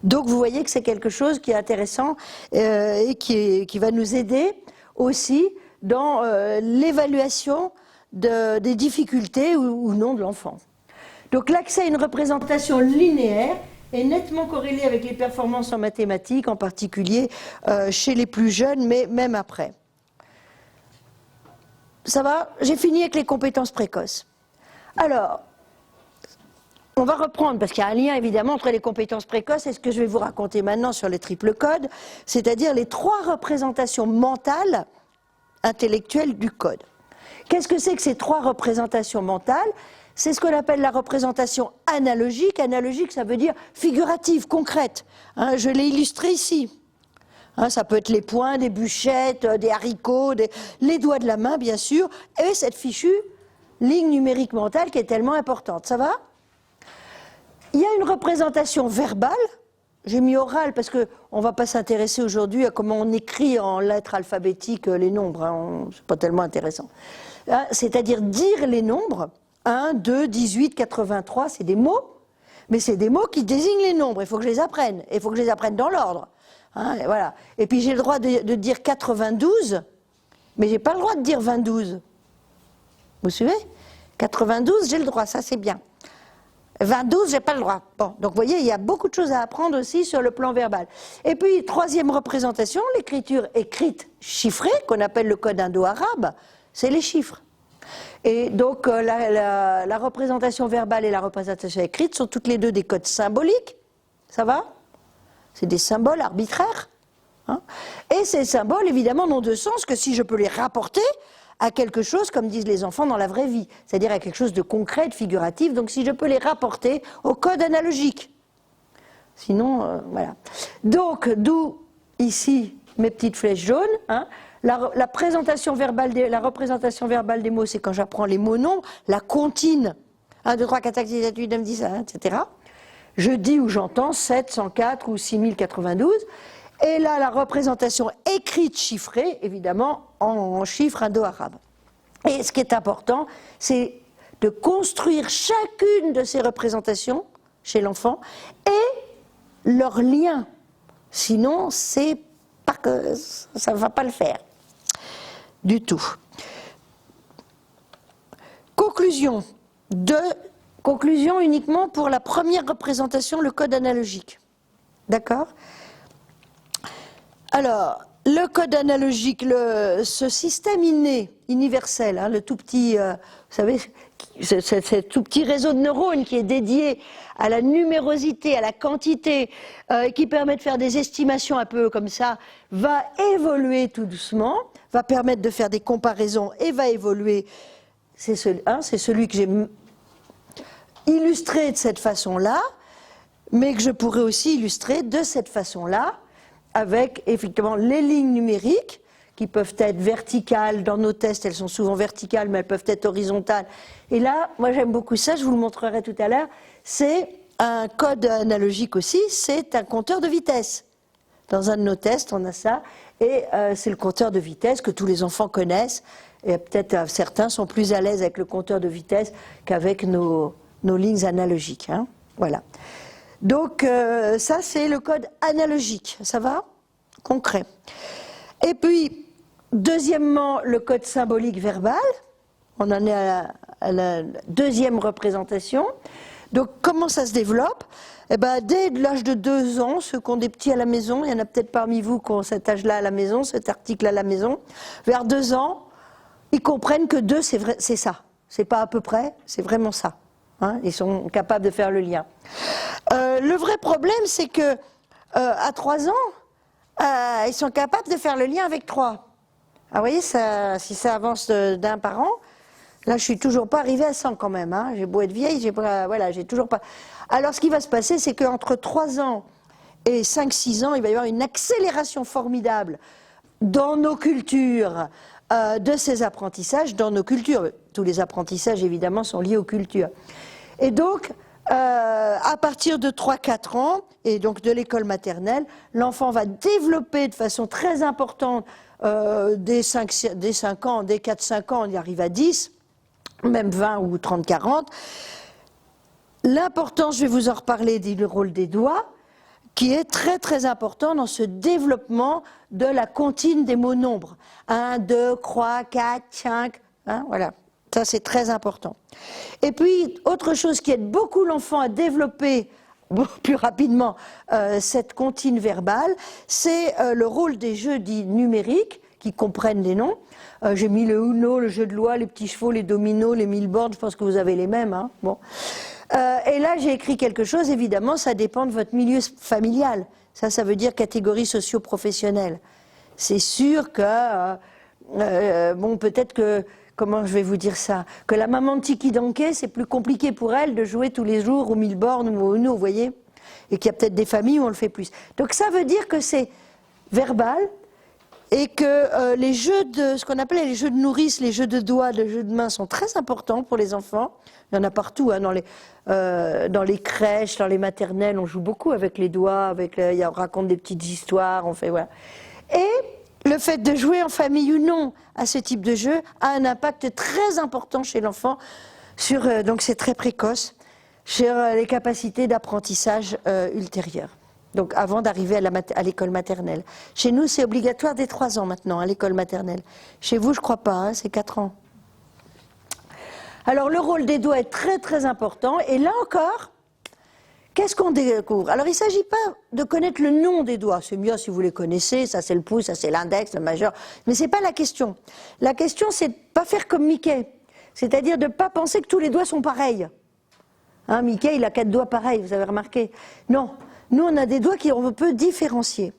Donc, vous voyez que c'est quelque chose qui est intéressant et qui va nous aider aussi dans l'évaluation des difficultés ou non de l'enfant. Donc, l'accès à une représentation linéaire est nettement corrélé avec les performances en mathématiques, en particulier chez les plus jeunes, mais même après. Ça va ? J'ai fini avec les compétences précoces. Alors, on va reprendre, parce qu'il y a un lien évidemment entre les compétences précoces et ce que je vais vous raconter maintenant sur les triples codes, c'est-à-dire les 3 représentations mentales intellectuelles du code. Qu'est-ce que c'est que ces 3 représentations mentales ? C'est ce qu'on appelle la représentation analogique. Analogique, ça veut dire figurative, concrète. Hein, je l'ai illustré ici. Hein, ça peut être les poings, des bûchettes, des haricots, les doigts de la main, bien sûr, et cette fichue ligne numérique mentale qui est tellement importante. Ça va ? Il y a une représentation verbale. J'ai mis orale parce qu'on ne va pas s'intéresser aujourd'hui à comment on écrit en lettres alphabétiques les nombres. Hein, c'est pas tellement intéressant. Hein, c'est-à-dire dire les nombres. 1, 2, 18, 83, c'est des mots, mais c'est des mots qui désignent les nombres. Il faut que je les apprenne. Et il faut que je les apprenne dans l'ordre. Hein, et voilà. Et puis j'ai le droit de dire 92, mais j'ai pas le droit de dire 22. Vous suivez? 92, j'ai le droit, ça c'est bien. 22, j'ai pas le droit. Bon, donc vous voyez, il y a beaucoup de choses à apprendre aussi sur le plan verbal. Et puis, troisième représentation, l'écriture écrite chiffrée, qu'on appelle le code indo-arabe, c'est les chiffres. Et donc, la représentation verbale et la représentation écrite sont toutes les deux des codes symboliques. Ça va? C'est des symboles arbitraires. Hein? Et ces symboles, évidemment, n'ont de sens que si je peux les rapporter à quelque chose, comme disent les enfants, dans la vraie vie, c'est-à-dire à quelque chose de concret, de figuratif, donc si je peux les rapporter au code analogique. Sinon, voilà. Donc, d'où, ici, mes petites flèches jaunes. Hein, la représentation verbale des mots, c'est quand j'apprends les mots nombres, la comptine, 1, 2, 3, 4, 5, 6, 7, 8, 9, 10, etc. Je dis ou j'entends 704 ou 6092. Et là, la représentation écrite chiffrée, évidemment, en chiffres indo-arabes. Et ce qui est important, c'est de construire chacune de ces représentations chez l'enfant et leur lien. Sinon, c'est pas que ça ne va pas le faire du tout. Conclusion uniquement pour la première représentation, le code analogique. D'accord ? Alors, le code analogique, ce système inné, universel, hein, le tout petit, vous savez, ce tout petit réseau de neurones qui est dédié à la numérosité, à la quantité, qui permet de faire des estimations un peu comme ça, va évoluer tout doucement, va permettre de faire des comparaisons et va évoluer. C'est celui que j'ai illustré de cette façon-là, mais que je pourrais aussi illustrer de cette façon-là, avec effectivement les lignes numériques qui peuvent être verticales. Dans nos tests, elles sont souvent verticales, mais elles peuvent être horizontales. Et là, moi j'aime beaucoup ça, je vous le montrerai tout à l'heure, c'est un code analogique aussi, c'est un compteur de vitesse. Dans un de nos tests, on a ça, et c'est le compteur de vitesse que tous les enfants connaissent, et peut-être certains sont plus à l'aise avec le compteur de vitesse qu'avec nos lignes analogiques. Hein. Voilà. Donc ça c'est le code analogique, ça va? Concret. Et puis, deuxièmement, le code symbolique verbal, on en est à la deuxième représentation. Donc comment ça se développe? Eh ben, dès l'âge de 2 ans, ceux qui ont des petits à la maison, il y en a peut-être parmi vous qui ont cet âge-là à la maison, cet article à la maison, vers 2 ans, ils comprennent que 2 c'est ça, c'est pas à peu près, c'est vraiment ça. Hein, ils sont capables de faire le lien. Le vrai problème, c'est que à 3 ans, ils sont capables de faire le lien avec 3. Ah, vous voyez, si ça avance d'un par an, là, je suis toujours pas arrivée à 100 quand même. Hein. J'ai beau être vieille, j'ai toujours pas. Alors, ce qui va se passer, c'est qu'entre 3 ans et 5-6 ans, il va y avoir une accélération formidable dans nos cultures de ces apprentissages, dans nos cultures. Tous les apprentissages, évidemment, sont liés aux cultures. Et donc, à partir de 3-4 ans, et donc de l'école maternelle, l'enfant va développer de façon très importante dès 5 ans, dès 4-5 ans, on y arrive à 10, même 20 ou 30-40. L'importance, je vais vous en reparler, du rôle des doigts, qui est très très important dans ce développement de la comptine des mots nombres. 1, 2, 3, 4, 5, hein, voilà. Ça, c'est très important. Et puis, autre chose qui aide beaucoup l'enfant à développer plus rapidement cette comptine verbale, c'est le rôle des jeux dits numériques, qui comprennent des noms. J'ai mis le Uno, le jeu de loi, les petits chevaux, les dominos, les mille-bornes, je pense que vous avez les mêmes. Hein, bon. Et là, j'ai écrit quelque chose, évidemment, ça dépend de votre milieu familial. Ça veut dire catégorie socio-professionnelle. C'est sûr que, bon, peut-être que, comment je vais vous dire ça, que la maman de Tiki Donkey, c'est plus compliqué pour elle de jouer tous les jours aux mille bornes ou au Uno, vous voyez, et qu'il y a peut-être des familles où on le fait plus. Donc ça veut dire que c'est verbal, et que les jeux de, ce qu'on appelait les jeux de nourrice, les jeux de doigts, les jeux de mains sont très importants pour les enfants. Il y en a partout, hein, dans les crèches, dans les maternelles, on joue beaucoup avec les doigts, on raconte des petites histoires, on fait, voilà. Et le fait de jouer en famille ou non à ce type de jeu a un impact très important chez l'enfant, donc c'est très précoce, sur les capacités d'apprentissage ultérieures. Donc avant d'arriver à l'école maternelle. Chez nous, c'est obligatoire dès 3 ans maintenant, à l'école maternelle. Chez vous, je crois pas, hein, c'est 4 ans. Alors le rôle des doigts est très très important. Et là encore, qu'est-ce qu'on découvre? Alors il ne s'agit pas de connaître le nom des doigts. C'est mieux si vous les connaissez, ça c'est le pouce, ça c'est l'index, le majeur. Mais ce n'est pas la question. La question, c'est de ne pas faire comme Mickey. C'est-à-dire de ne pas penser que tous les doigts sont pareils. Hein, Mickey, il a 4 doigts pareils, vous avez remarqué? Non. Nous, on a des doigts qu'on peut différencier.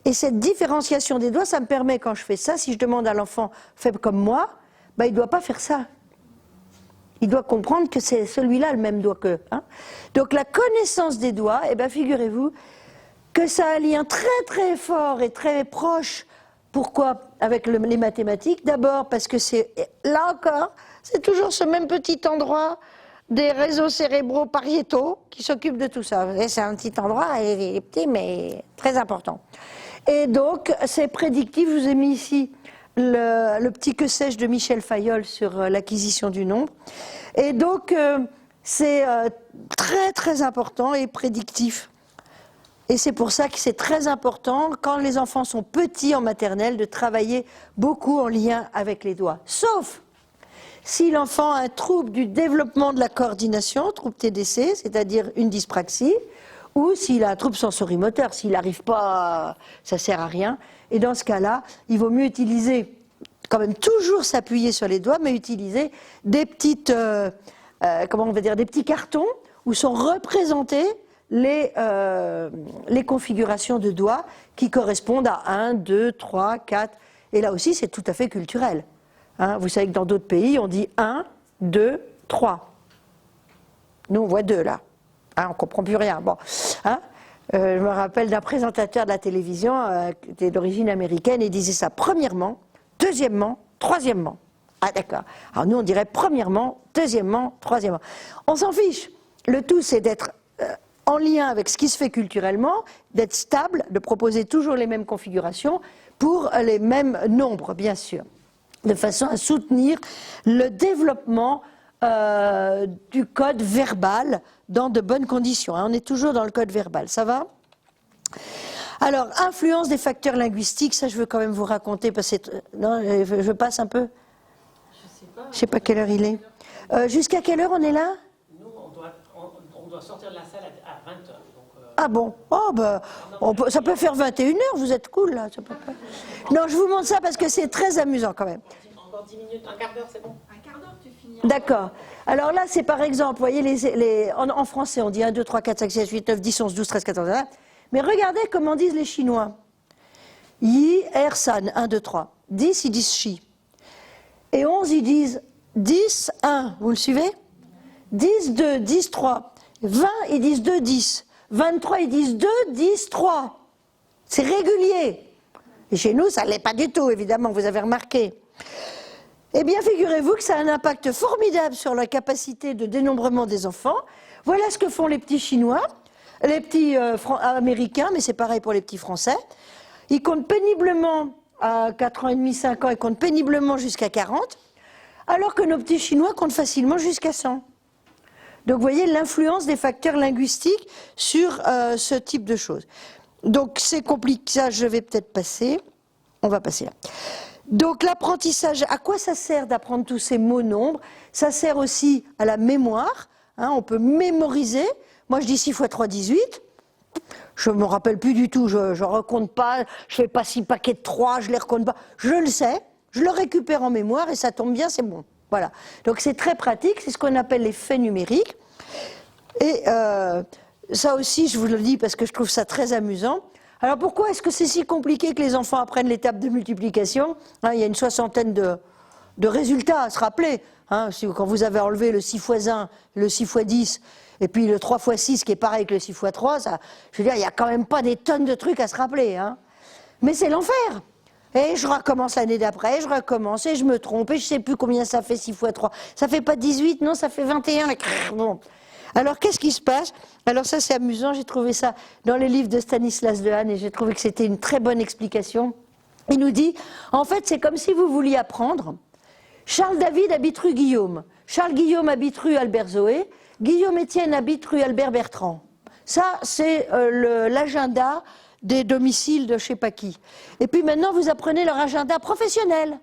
Et cette différenciation des doigts, ça me permet, quand je fais ça, si je demande à l'enfant, fais comme moi, ben, il ne doit pas faire ça. Il doit comprendre que c'est celui-là le même doigt qu'eux. Hein. Donc la connaissance des doigts, eh ben, figurez-vous que ça a un lien très très fort et très proche. Pourquoi? Avec les mathématiques. D'abord parce que c'est, là encore, c'est toujours ce même petit endroit des réseaux cérébraux pariétaux qui s'occupent de tout ça. C'est un petit endroit, il est petit, mais très important. Et donc, c'est prédictif. Je vous ai mis ici le petit que sais-je de Michel Fayol sur l'acquisition du nombre. Et donc, c'est très, très important et prédictif. Et c'est pour ça que c'est très important, quand les enfants sont petits en maternelle, de travailler beaucoup en lien avec les doigts. Sauf si l'enfant a un trouble du développement de la coordination, trouble TDC, c'est-à-dire une dyspraxie, ou s'il a un trouble sensorimoteur, s'il n'arrive pas, ça ne sert à rien. Et dans ce cas-là, il vaut mieux utiliser, quand même toujours s'appuyer sur les doigts, mais utiliser des petites, comment on va dire, des petits cartons où sont représentés les configurations de doigts qui correspondent à 1, 2, 3, 4. Et là aussi, c'est tout à fait culturel. Hein, vous savez que dans d'autres pays, on dit 1, 2, 3. Nous, on voit 2 là. Hein, on ne comprend plus rien. Bon, hein, je me rappelle d'un présentateur de la télévision qui était d'origine américaine et il disait ça premièrement, deuxièmement, troisièmement. Ah d'accord. Alors nous, on dirait premièrement, deuxièmement, troisièmement. On s'en fiche. Le tout, c'est d'être en lien avec ce qui se fait culturellement, d'être stable, de proposer toujours les mêmes configurations pour les mêmes nombres, bien sûr, de façon à soutenir le développement du code verbal dans de bonnes conditions. Hein. On est toujours dans le code verbal, ça va? Alors, influence des facteurs linguistiques, ça je veux quand même vous raconter, parce que non, je passe un peu. Je sais pas quelle heure il est. Jusqu'à quelle heure on est là? Nous, on doit sortir de la salle à 20h. Ah bon? Oh ben, ça peut faire 21h, vous êtes cool là. Ça peut pas... Non, je vous montre ça parce que c'est très amusant quand même. Encore 10 minutes, un quart d'heure, c'est bon? Un quart d'heure, tu finis. D'accord. Alors là, c'est par exemple, vous voyez, en français, on dit 1, 2, 3, 4, 5, 6, 7, 8, 9, 10, 11, 12, 13, 14, 15. Mais regardez comment disent les Chinois. Yi, er, san, 1, 2, 3. 10, ils disent chi. Et 11, ils disent 10, 1. Vous le suivez? 10, 2, 10, 3. 20, ils disent 2, 10. 23, ils disent 2, 10, 3. C'est régulier. Et chez nous, ça ne l'est pas du tout, évidemment, vous avez remarqué. Eh bien, figurez-vous que ça a un impact formidable sur la capacité de dénombrement des enfants. Voilà ce que font les petits Chinois, les petits Américains, mais c'est pareil pour les petits Français. Ils comptent péniblement à 4 ans et demi, 5 ans, ils comptent péniblement jusqu'à 40, alors que nos petits Chinois comptent facilement jusqu'à 100. Donc, vous voyez l'influence des facteurs linguistiques sur ce type de choses. Donc, c'est compliqué. Ça, je vais peut-être passer. On va passer là. Donc, l'apprentissage, à quoi ça sert d'apprendre tous ces mots nombres? Ça sert aussi à la mémoire. Hein, on peut mémoriser. Moi, je dis 6 fois 3, 18. Je ne me rappelle plus du tout. Je ne recompte pas. Je ne fais pas 6 paquets de 3. Je ne les recompte pas. Je le sais. Je le récupère en mémoire et ça tombe bien, c'est bon. Voilà. Donc c'est très pratique, c'est ce qu'on appelle les faits numériques. Et ça aussi, je vous le dis parce que je trouve ça très amusant. Alors pourquoi est-ce que c'est si compliqué que les enfants apprennent les tables de multiplication? Hein, il y a une 60aine de résultats à se rappeler. Hein, quand vous avez enlevé le 6 x 1, le 6 x 10, et puis le 3 x 6 qui est pareil que le 6 x 3, ça, je veux dire, il n'y a quand même pas des tonnes de trucs à se rappeler. Hein. Mais c'est l'enfer. Et je recommence l'année d'après, je recommence, et je me trompe, et je ne sais plus combien ça fait 6 x 3. Ça ne fait pas 18, non, ça fait 21. Bon. Alors, qu'est-ce qui se passe? Alors ça, c'est amusant, j'ai trouvé ça dans les livres de Stanislas Dehaene, et j'ai trouvé que c'était une très bonne explication. Il nous dit, en fait, c'est comme si vous vouliez apprendre. Charles David habite rue Guillaume, Charles Guillaume habite rue Albert Zoé, Guillaume Étienne habite rue Albert Bertrand. Ça, c'est l'agenda des domiciles de je ne sais pas qui. Et puis maintenant, vous apprenez leur agenda professionnel.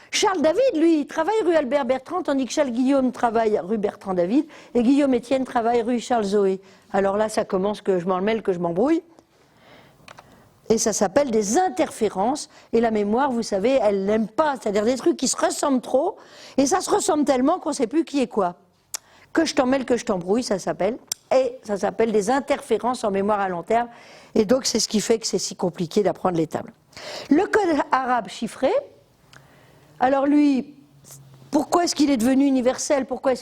Charles David, lui, il travaille rue Albert Bertrand, tandis que Charles Guillaume travaille rue Bertrand David, et Guillaume Étienne travaille rue Charles Zoé. Alors là, ça commence que je m'en mêle, que je m'embrouille. Et ça s'appelle des interférences. Et la mémoire, vous savez, elle n'aime pas. C'est-à-dire des trucs qui se ressemblent trop. Et ça se ressemble tellement qu'on ne sait plus qui est quoi. Que je t'en mêle, que je t'embrouille, ça s'appelle. Et ça s'appelle des interférences en mémoire à long terme. Et donc, c'est ce qui fait que c'est si compliqué d'apprendre les tables. Le code arabe chiffré. Alors lui, pourquoi est-ce qu'il est devenu universel? Pourquoi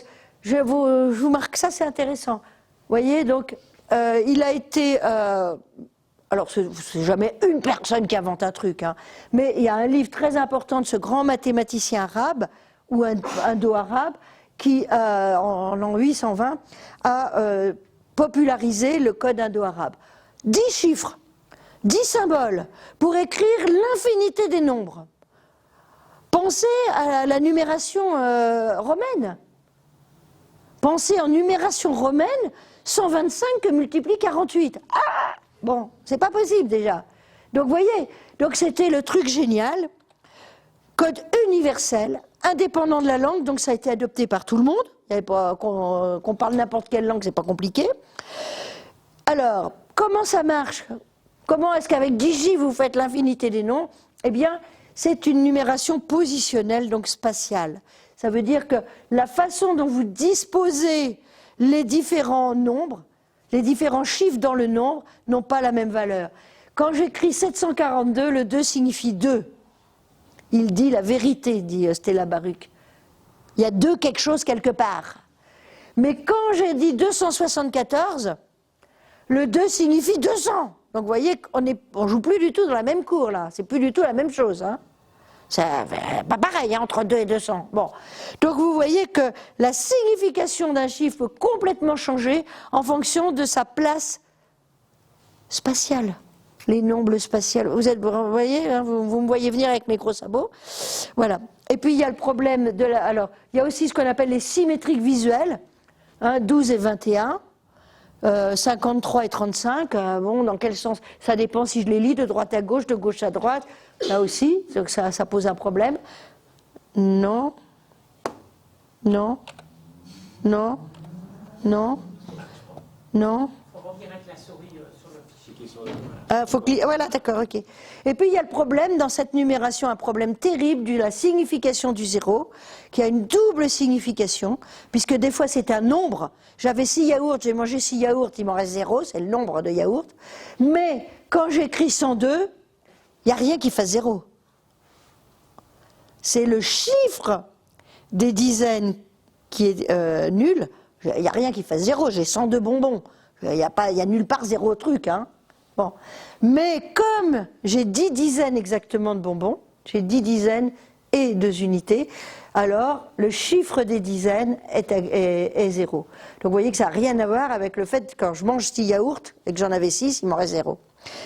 je vous marque ça, c'est intéressant. Vous voyez, donc, il a été... alors, c'est jamais une personne qui invente un truc, hein, mais il y a un livre très important de ce grand mathématicien arabe, ou indo-arabe, qui, en l'an 820, a popularisé le code indo-arabe. 10 chiffres, 10 symboles, pour écrire l'infinité des nombres. Pensez à la numération romaine. Pensez en numération romaine, 125 que multiplie 48. Ah! Bon, c'est pas possible déjà. Donc, vous voyez, donc c'était le truc génial. Code universel, indépendant de la langue, donc ça a été adopté par tout le monde. Il y avait pas, qu'on parle n'importe quelle langue, c'est pas compliqué. Alors, comment ça marche? Comment est-ce qu'avec 10J vous faites l'infinité des noms? Eh bien, c'est une numération positionnelle, donc spatiale. Ça veut dire que la façon dont vous disposez les différents nombres, les différents chiffres dans le nombre, n'ont pas la même valeur. Quand j'écris 742, le 2 signifie 2. Il dit la vérité, dit Stella Baruch. Il y a 2 quelque chose quelque part. Mais quand j'ai dit 274, le 2 signifie 200. Donc vous voyez qu'on ne joue plus du tout dans la même cour là, c'est plus du tout la même chose. Hein. C'est pas pareil hein, entre 2 et 200. Bon. Donc vous voyez que la signification d'un chiffre peut complètement changer en fonction de sa place spatiale. Les nombres spatiales. Vous voyez, hein, vous me voyez venir avec mes gros sabots. Voilà. Et puis il y a le problème de la. Alors, il y a aussi ce qu'on appelle les symétriques visuelles, hein, 12 et 21. 53 et 35, bon, dans quel sens? Ça dépend si je les lis de droite à gauche, de gauche à droite. Là aussi, donc ça pose un problème. Non, non, non, non, non. Il faut revenir avec la souris sur le fichier qui est sur le... Voilà, d'accord, ok. Et puis il y a le problème, dans cette numération, un problème terrible de la signification du zéro, qui a une double signification, puisque des fois c'est un nombre. J'avais 6 yaourts, j'ai mangé 6 yaourts, il m'en reste 0, c'est le nombre de yaourts. Mais quand j'écris 102, il n'y a rien qui fasse 0. C'est le chiffre des dizaines qui est nul. Il n'y a rien qui fasse 0, j'ai 102 bonbons. Il n'y a nulle part 0 truc, hein. Bon. Mais comme j'ai 10 dizaines exactement de bonbons, j'ai 10 dizaines et 2 unités, alors le chiffre des dizaines est 0. Donc vous voyez que ça n'a rien à voir avec le fait que quand je mange 6 yaourts et que j'en avais 6, il m'en reste 0.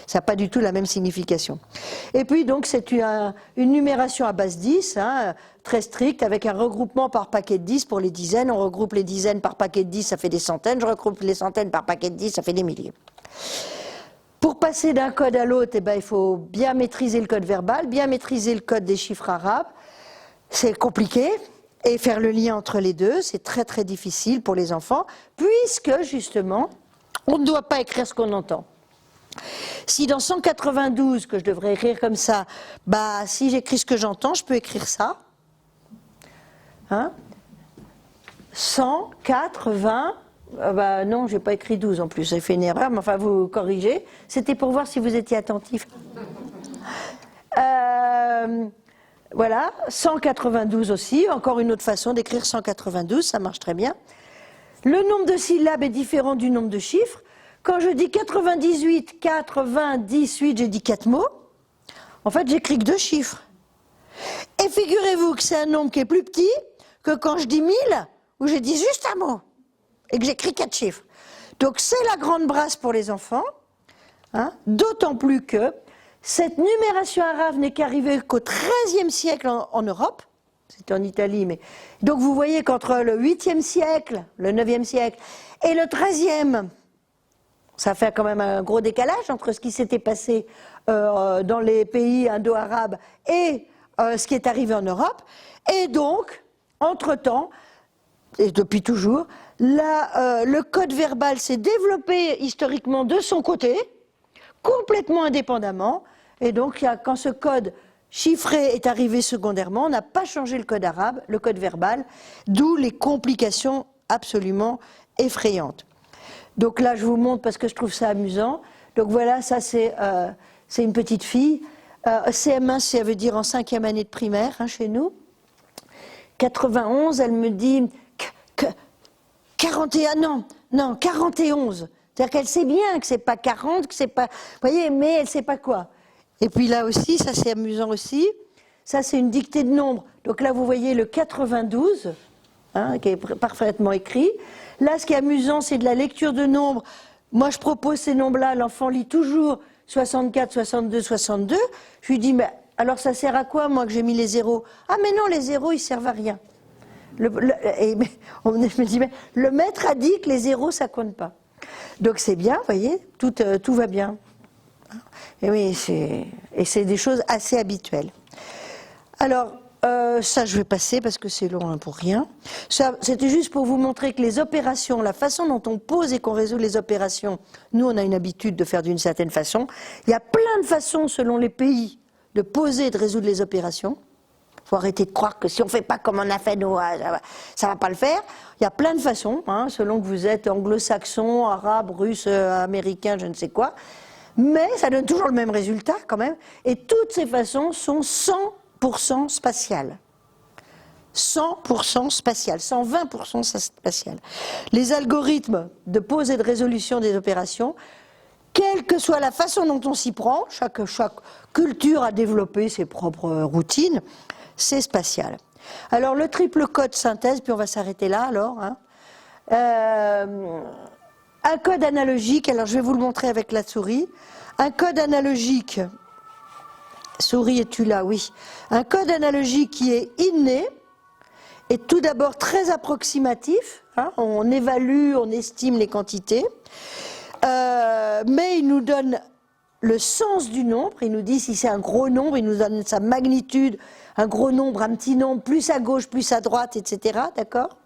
Ça n'a pas du tout la même signification. Et puis donc c'est une numération à base 10, hein, très stricte, avec un regroupement par paquet de 10 pour les dizaines. On regroupe les dizaines par paquet de 10, ça fait des centaines. Je regroupe les centaines par paquet de 10, ça fait des milliers. Pour passer d'un code à l'autre, eh ben, il faut bien maîtriser le code verbal, bien maîtriser le code des chiffres arabes. C'est compliqué. Et faire le lien entre les deux, c'est très très difficile pour les enfants, puisque justement, on ne doit pas écrire ce qu'on entend. Si dans 192, que je devrais écrire comme ça, bah, si j'écris ce que j'entends, je peux écrire ça. Hein, 180, bah non, je n'ai pas écrit 12 en plus, j'ai fait une erreur, mais enfin vous corrigez. C'était pour voir si vous étiez attentif. Voilà, 192 aussi, encore une autre façon d'écrire 192, ça marche très bien. Le nombre de syllabes est différent du nombre de chiffres. Quand je dis 98, 98, j'ai dit 4 mots. En fait, j'écris que 2 chiffres. Et figurez-vous que c'est un nombre qui est plus petit que quand je dis 1000, où j'ai dit juste un mot, et que j'écris 4 chiffres. Donc c'est la grande brasse pour les enfants, hein, d'autant plus que cette numération arabe n'est qu'arrivée qu'au XIIIe siècle en Europe, c'était en Italie, mais... Donc vous voyez qu'entre le 8e siècle, le 9e siècle, et le 13e, ça fait quand même un gros décalage entre ce qui s'était passé dans les pays indo-arabes et ce qui est arrivé en Europe. Et donc, entre-temps, et depuis toujours, le code verbal s'est développé historiquement de son côté, complètement indépendamment. Et donc, quand ce code chiffré est arrivé secondairement, on n'a pas changé le code arabe, le code verbal, d'où les complications absolument effrayantes. Donc là, je vous montre parce que je trouve ça amusant. Donc voilà, ça c'est une petite fille. CM1, ça veut dire en 5e année de primaire, hein, chez nous. 91, elle me dit 41, non, 41. C'est-à-dire qu'elle sait bien que c'est pas 40, que c'est pas... Vous voyez, mais elle sait pas quoi. Et puis là aussi, ça c'est amusant aussi. Ça c'est une dictée de nombres. Donc là, vous voyez le 92, hein, qui est parfaitement écrit. Là, ce qui est amusant, c'est de la lecture de nombres. Moi, je propose ces nombres-là, l'enfant lit toujours 64, 62, 62. Je lui dis, mais alors ça sert à quoi, moi, que j'ai mis les zéros? Ah, mais non, les zéros, ils servent à rien. Je me dis, mais le maître a dit que les zéros, ça compte pas. Donc c'est bien, vous voyez, tout va bien. Et oui, c'est des choses assez habituelles. Alors, ça je vais passer parce que c'est long, hein, pour rien. C'était juste pour vous montrer que les opérations, la façon dont on pose et qu'on résout les opérations, nous on a une habitude de faire d'une certaine façon. Il y a plein de façons selon les pays de poser et de résoudre les opérations. Il faut arrêter de croire que si on ne fait pas comme on a fait nous, ça ne va pas le faire. Il y a plein de façons, hein, selon que vous êtes anglo-saxon, arabe, russe, américain, je ne sais quoi. Mais ça donne toujours le même résultat quand même. Et toutes ces façons sont 100% spatiales. 100% spatiales, 120% spatiales. Les algorithmes de pose et de résolution des opérations, quelle que soit la façon dont on s'y prend, chaque culture a développé ses propres routines, c'est spatial. Alors le triple code synthèse, puis on va s'arrêter là alors. Hein. Un code analogique, alors je vais vous le montrer avec la souris. Un code analogique, souris es-tu là? Oui. Un code analogique qui est inné est tout d'abord très approximatif. Hein, on évalue, on estime les quantités. Mais il nous donne le sens du nombre. Il nous dit si c'est un gros nombre, il nous donne sa magnitude. Un gros nombre, un petit nombre, plus à gauche, plus à droite, etc. D'accord?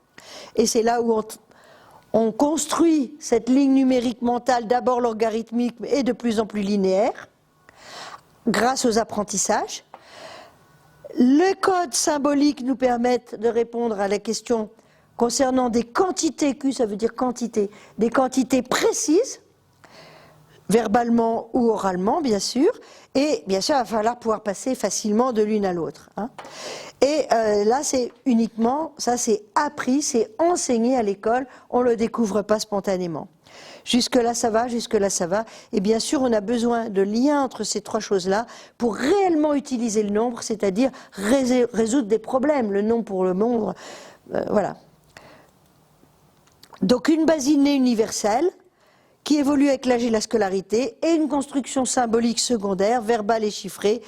Et c'est là où on construit cette ligne numérique mentale, d'abord logarithmique et de plus en plus linéaire, grâce aux apprentissages. Les codes symboliques nous permettent de répondre à la question concernant des quantités, Q ça veut dire quantité, des quantités précises, verbalement ou oralement bien sûr, et bien sûr il va falloir pouvoir passer facilement de l'une à l'autre. Hein. Et là c'est uniquement, ça c'est appris, c'est enseigné à l'école, on ne le découvre pas spontanément. Jusque-là ça va, jusque-là ça va, et bien sûr on a besoin de liens entre ces trois choses-là pour réellement utiliser le nombre, c'est-à-dire résoudre des problèmes, le nombre pour le nombre, voilà. Donc une base innée universelle, qui évolue avec l'âge et la scolarité, et une construction symbolique secondaire, verbale et chiffrée,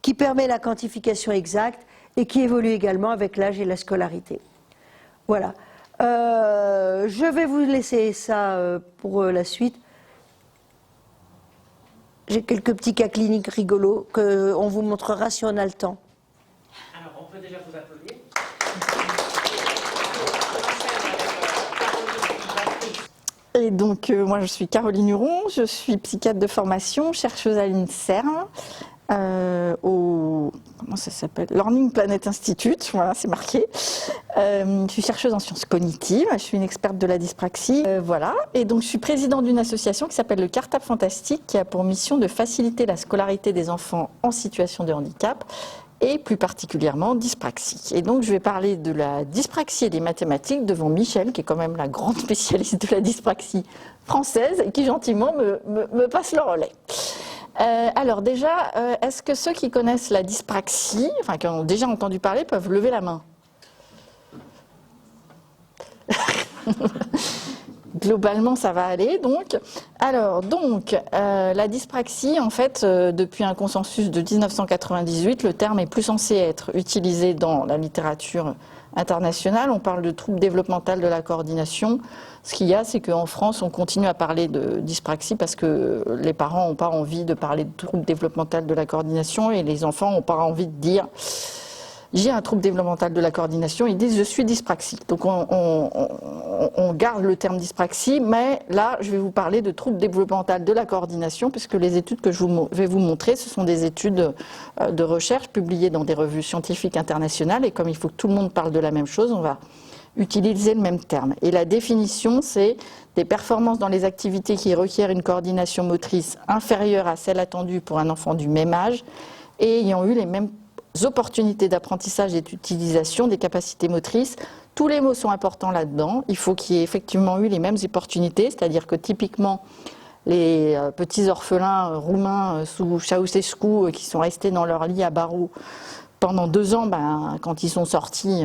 qui permet la quantification exacte et qui évolue également avec l'âge et la scolarité. Voilà. Je vais vous laisser ça pour la suite. J'ai quelques petits cas cliniques rigolos qu'on vous montrera si on a le temps. Alors, on peut déjà vous applaudir. Et donc, moi, je suis Caroline Huron, je suis psychiatre de formation, chercheuse à l'INSERM, au comment ça s'appelle, Learning Planet Institute, voilà, c'est marqué. Je suis chercheuse en sciences cognitives, je suis une experte de la dyspraxie, voilà. Et donc, je suis présidente d'une association qui s'appelle le Cartable Fantastique, qui a pour mission de faciliter la scolarité des enfants en situation de handicap, et plus particulièrement dyspraxie. Et donc je vais parler de la dyspraxie et des mathématiques devant Michel, qui est quand même la grande spécialiste de la dyspraxie française, et qui gentiment me passe le relais. Alors déjà, est-ce que ceux qui connaissent la dyspraxie, enfin qui en ont déjà entendu parler, peuvent lever la main? Globalement, ça va aller, donc. Alors, la dyspraxie, en fait, depuis un consensus de 1998, le terme est plus censé être utilisé dans la littérature internationales, on parle de trouble développemental de la coordination. Ce qu'il y a, c'est qu'en France, on continue à parler de dyspraxie parce que les parents n'ont pas envie de parler de trouble développemental de la coordination et les enfants n'ont pas envie de dire j'ai un trouble développemental de la coordination, ils disent je suis dyspraxique. Donc on garde le terme dyspraxie, mais là je vais vous parler de trouble développemental de la coordination puisque les études que je vais vous montrer, ce sont des études de recherche publiées dans des revues scientifiques internationales et comme il faut que tout le monde parle de la même chose, on va utiliser le même terme. Et la définition, c'est des performances dans les activités qui requièrent une coordination motrice inférieure à celle attendue pour un enfant du même âge et ayant eu les mêmes opportunités d'apprentissage et d'utilisation des capacités motrices. Tous les mots sont importants là-dedans. Il faut qu'il y ait effectivement eu les mêmes opportunités, c'est-à-dire que typiquement les petits orphelins roumains sous Ceausescu qui sont restés dans leur lit à barreaux pendant 2 ans, quand ils sont sortis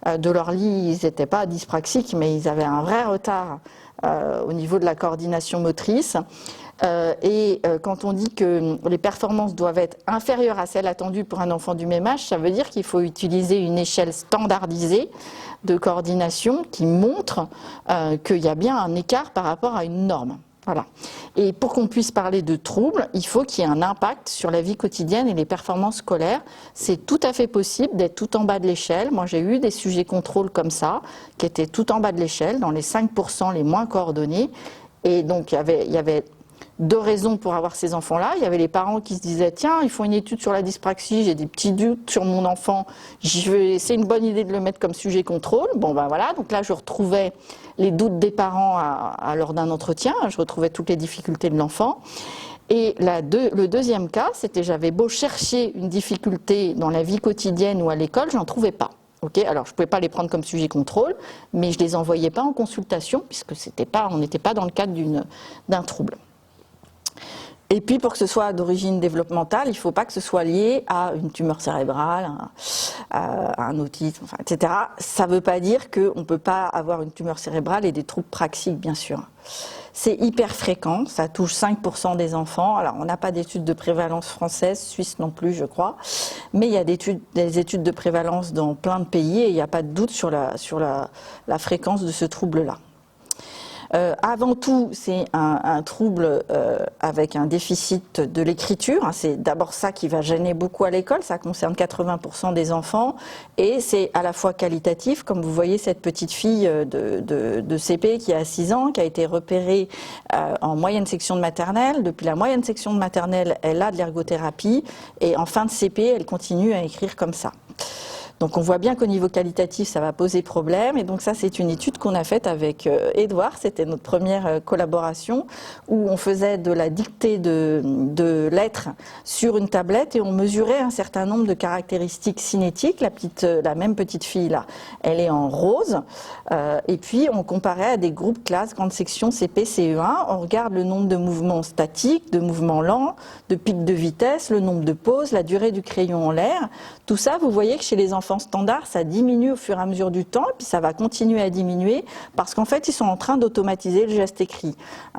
de leur lit, ils n'étaient pas dyspraxiques, mais ils avaient un vrai retard au niveau de la coordination motrice. Quand on dit que les performances doivent être inférieures à celles attendues pour un enfant du même âge, ça veut dire qu'il faut utiliser une échelle standardisée de coordination qui montre qu'il y a bien un écart par rapport à une norme. Voilà. Et pour qu'on puisse parler de troubles, il faut qu'il y ait un impact sur la vie quotidienne et les performances scolaires. C'est tout à fait possible d'être tout en bas de l'échelle. Moi, j'ai eu des sujets contrôle comme ça, qui étaient tout en bas de l'échelle, dans les 5% les moins coordonnés. Et donc, il y avait 2 raisons pour avoir ces enfants-là. Il y avait les parents qui se disaient « Tiens, ils font une étude sur la dyspraxie, j'ai des petits doutes sur mon enfant, c'est une bonne idée de le mettre comme sujet contrôle. » Bon, voilà, donc là, je retrouvais les doutes des parents lors d'un entretien, je retrouvais toutes les difficultés de l'enfant. Et le deuxième cas, c'était j'avais beau chercher une difficulté dans la vie quotidienne ou à l'école, j'en trouvais pas. Okay, alors je ne pouvais pas les prendre comme sujet contrôle, mais je ne les envoyais pas en consultation, puisque on n'était pas dans le cadre d'un trouble. Et puis pour que ce soit d'origine développementale, il ne faut pas que ce soit lié à une tumeur cérébrale, à un autisme, etc. Ça ne veut pas dire qu'on ne peut pas avoir une tumeur cérébrale et des troubles praxiques, bien sûr. C'est hyper fréquent, ça touche 5% des enfants. Alors on n'a pas d'études de prévalence française, suisse non plus je crois, mais il y a des études de prévalence dans plein de pays et il n'y a pas de doute sur la fréquence de ce trouble-là. Avant tout, c'est un trouble avec un déficit de l'écriture. C'est d'abord ça qui va gêner beaucoup à l'école. Ça concerne 80% des enfants. Et c'est à la fois qualitatif, comme vous voyez cette petite fille de CP qui a 6 ans, qui a été repérée en moyenne section de maternelle. Depuis la moyenne section de maternelle, elle a de l'ergothérapie. Et en fin de CP, elle continue à écrire comme ça. Donc on voit bien qu'au niveau qualitatif, ça va poser problème. Et donc ça, c'est une étude qu'on a faite avec Édouard. C'était notre première collaboration où on faisait de la dictée de lettres sur une tablette et on mesurait un certain nombre de caractéristiques cinétiques. La même petite fille là, elle est en rose. Et puis on comparait à des groupes classes, grande section, CP, CE1. On regarde le nombre de mouvements statiques, de mouvements lents, de pics de vitesse, le nombre de pauses, la durée du crayon en l'air. Tout ça, vous voyez que chez les enfants standard, ça diminue au fur et à mesure du temps, et puis ça va continuer à diminuer, parce qu'en fait, ils sont en train d'automatiser le geste écrit.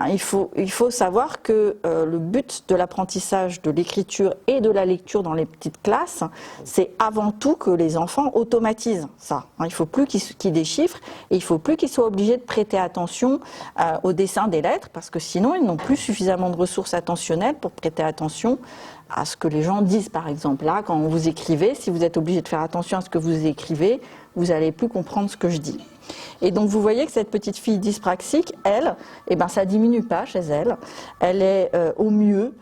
Il faut savoir que le but de l'apprentissage de l'écriture et de la lecture dans les petites classes, c'est avant tout que les enfants automatisent ça. Il ne faut plus qu'ils déchiffrent, et il ne faut plus qu'ils soient obligés de prêter attention au dessin des lettres, parce que sinon, ils n'ont plus suffisamment de ressources attentionnelles pour prêter attention à ce que les gens disent, par exemple. Là, quand vous écrivez, si vous êtes obligé de faire attention à ce que vous écrivez, vous n'allez plus comprendre ce que je dis. Et donc, vous voyez que cette petite fille dyspraxique, elle, ça diminue pas chez elle. Elle est au mieux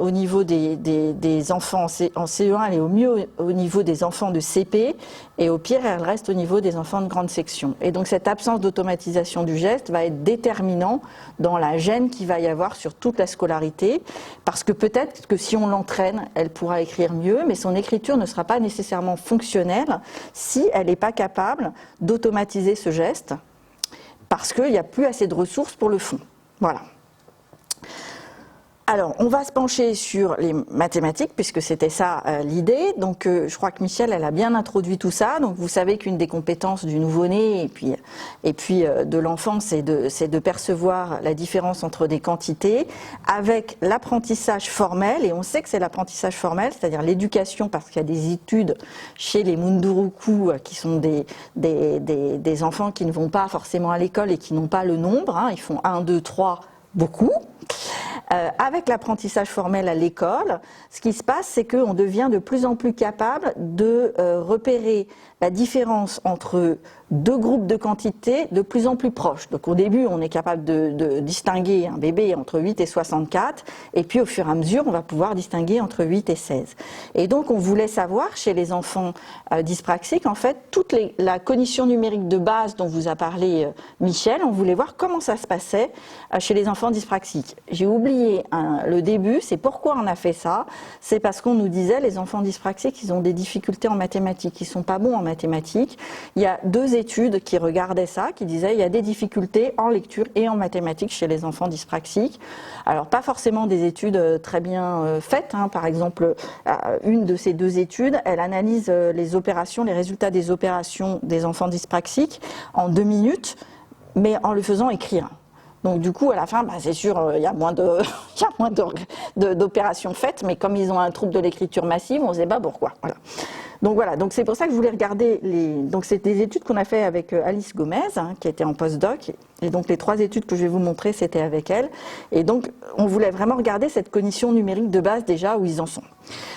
au niveau des enfants en CE1, elle est au mieux au niveau des enfants de CP, et au pire, elle reste au niveau des enfants de grande section. Et donc, cette absence d'automatisation du geste va être déterminant dans la gêne qu'il va y avoir sur toute la scolarité, parce que peut-être que si on l'entraîne, elle pourra écrire mieux, mais son écriture ne sera pas nécessairement fonctionnelle si elle n'est pas capable d'automatiser ce geste, parce qu'il n'y a plus assez de ressources pour le fond. Voilà. Alors, on va se pencher sur les mathématiques, puisque c'était ça l'idée. Donc, je crois que Michel, elle a bien introduit tout ça. Donc, vous savez qu'une des compétences du nouveau-né et puis de l'enfant, c'est de percevoir la différence entre des quantités avec l'apprentissage formel. Et on sait que c'est l'apprentissage formel, c'est-à-dire l'éducation, parce qu'il y a des études chez les Munduruku qui sont des enfants qui ne vont pas forcément à l'école et qui n'ont pas le nombre. Ils font 1, 2, 3, beaucoup. Avec l'apprentissage formel à l'école, ce qui se passe, c'est qu'on devient de plus en plus capable de repérer la différence entre deux groupes de quantités de plus en plus proches. Donc au début, on est capable de distinguer un bébé entre 8 et 64, et puis au fur et à mesure, on va pouvoir distinguer entre 8 et 16. Et donc on voulait savoir, chez les enfants dyspraxiques, en fait, toute la cognition numérique de base dont vous a parlé Michel, on voulait voir comment ça se passait chez les enfants dyspraxiques. J'ai oublié le début, c'est pourquoi on a fait ça. C'est parce qu'on nous disait, les enfants dyspraxiques, ils ont des difficultés en mathématiques, ils sont pas bons en mathématiques. Il y a 2 études qui regardaient ça, qui disaient il y a des difficultés en lecture et en mathématiques chez les enfants dyspraxiques. Alors pas forcément des études très bien faites. Par exemple, une de ces 2 études, elle analyse les opérations, les résultats des opérations des enfants dyspraxiques en 2 minutes, mais en le faisant écrire. Donc du coup, à la fin, c'est sûr, il y a moins d'opérations faites, mais comme ils ont un trouble de l'écriture massive, on ne sait pas pourquoi. Voilà. Donc c'est pour ça que je voulais regarder donc c'est des études qu'on a fait avec Alice Gomez, qui était en postdoc, et donc les 3 études que je vais vous montrer, c'était avec elle. Et donc on voulait vraiment regarder cette cognition numérique de base déjà où ils en sont.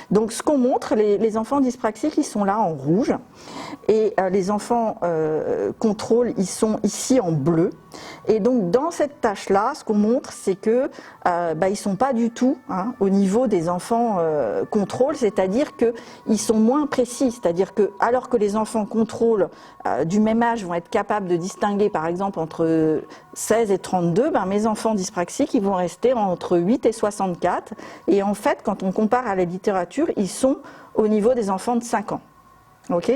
Donc ce qu'on montre, les enfants dyspraxiques, ils sont là en rouge, et les enfants contrôle, ils sont ici en bleu. Et donc dans cette tâche-là, ce qu'on montre, c'est que ils sont pas du tout au niveau des enfants contrôle, c'est-à-dire qu'ils sont moins précis, c'est-à-dire que alors que les enfants contrôle du même âge vont être capables de distinguer par exemple entre 16 et 32, mes enfants dyspraxiques, ils vont rester entre 8 et 64. Et en fait, quand on compare à la littérature, ils sont au niveau des enfants de 5 ans. Ok ?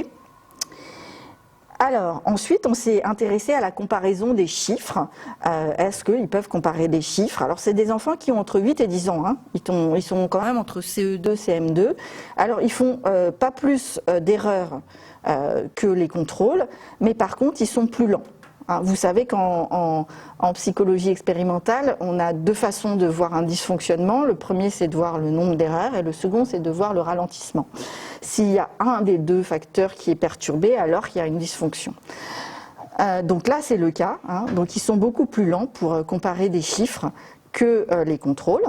Alors, ensuite, on s'est intéressé à la comparaison des chiffres. Est-ce qu'ils peuvent comparer des chiffres? Alors, c'est des enfants qui ont entre 8 et 10 ans. Ils sont quand même entre CE2 et CM2. Alors, ils font pas plus d'erreurs que les contrôles, mais par contre, ils sont plus lents. Vous savez qu'en psychologie expérimentale, on a 2 façons de voir un dysfonctionnement. Le premier, c'est de voir le nombre d'erreurs, et le second, c'est de voir le ralentissement. S'il y a un des 2 facteurs qui est perturbé, alors il y a une dysfonction. Donc là, c'est le cas. Donc ils sont beaucoup plus lents pour comparer des chiffres que les contrôles.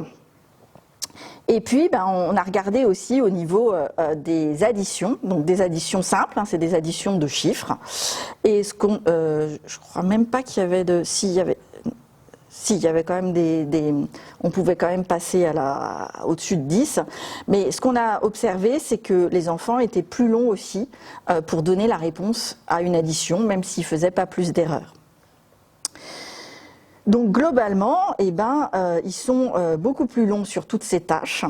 Et puis, on a regardé aussi au niveau des additions, donc des additions simples, c'est des additions de chiffres. Et je crois même pas qu'il y avait il y avait quand même on pouvait quand même passer au-dessus de 10. Mais ce qu'on a observé, c'est que les enfants étaient plus longs aussi pour donner la réponse à une addition, même s'ils faisaient pas plus d'erreurs. Donc globalement, ils sont beaucoup plus longs sur toutes ces tâches.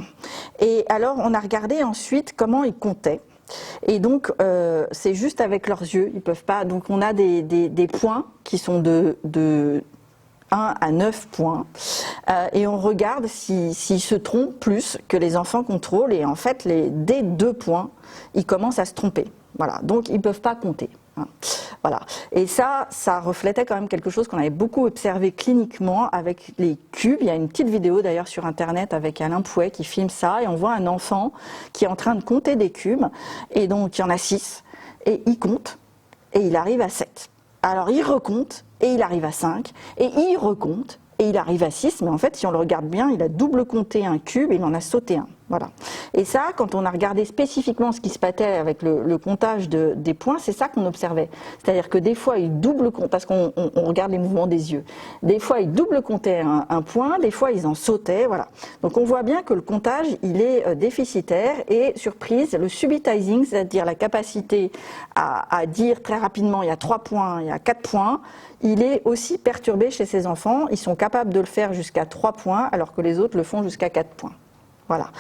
Et alors, on a regardé ensuite comment ils comptaient. Et donc, c'est juste avec leurs yeux, ils peuvent pas. Donc, on a des points qui sont de 1 à 9 points, et on regarde s'ils se trompent plus que les enfants contrôlent. Et en fait, dès 2 points, ils commencent à se tromper. Voilà. Donc, ils peuvent pas compter. Voilà. Et ça reflétait quand même quelque chose qu'on avait beaucoup observé cliniquement avec les cubes. Il y a une petite vidéo d'ailleurs sur internet avec Alain Pouet qui filme ça, et on voit un enfant qui est en train de compter des cubes, et donc il y en a 6, et il compte, et il arrive à 7. Alors il recompte, et il arrive à 5, et il recompte, et il arrive à 6, mais en fait, si on le regarde bien, il a double compté un cube et il en a sauté un. Voilà. Et ça, quand on a regardé spécifiquement ce qui se passait avec le comptage des points, c'est ça qu'on observait. C'est-à-dire que des fois, il double compte, parce qu'on regarde les mouvements des yeux. Des fois, il double comptait un point, des fois, ils en sautaient. Voilà. Donc, on voit bien que le comptage, il est déficitaire, et surprise, le subitizing, c'est-à-dire la capacité à dire très rapidement, il y a 3 points, il y a 4 points, il est aussi perturbé chez ces enfants. Ils sont capables de le faire jusqu'à 3 points, alors que les autres le font jusqu'à 4 points. Voilà.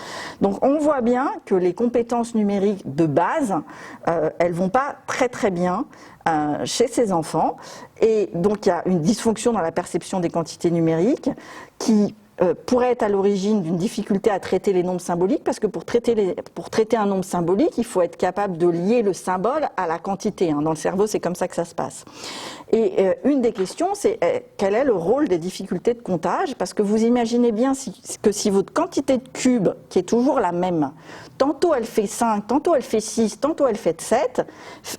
Donc on voit bien que les compétences numériques de base, elles vont pas très très bien chez ces enfants. Et donc il y a une dysfonction dans la perception des quantités numériques qui pourrait être à l'origine d'une difficulté à traiter les nombres symboliques, parce que pour traiter un nombre symbolique, il faut être capable de lier le symbole à la quantité. Dans le cerveau, c'est comme ça que ça se passe. Et une des questions, c'est quel est le rôle des difficultés de comptage, parce que vous imaginez bien que si votre quantité de cubes, qui est toujours la même, tantôt elle fait 5, tantôt elle fait 6, tantôt elle fait 7,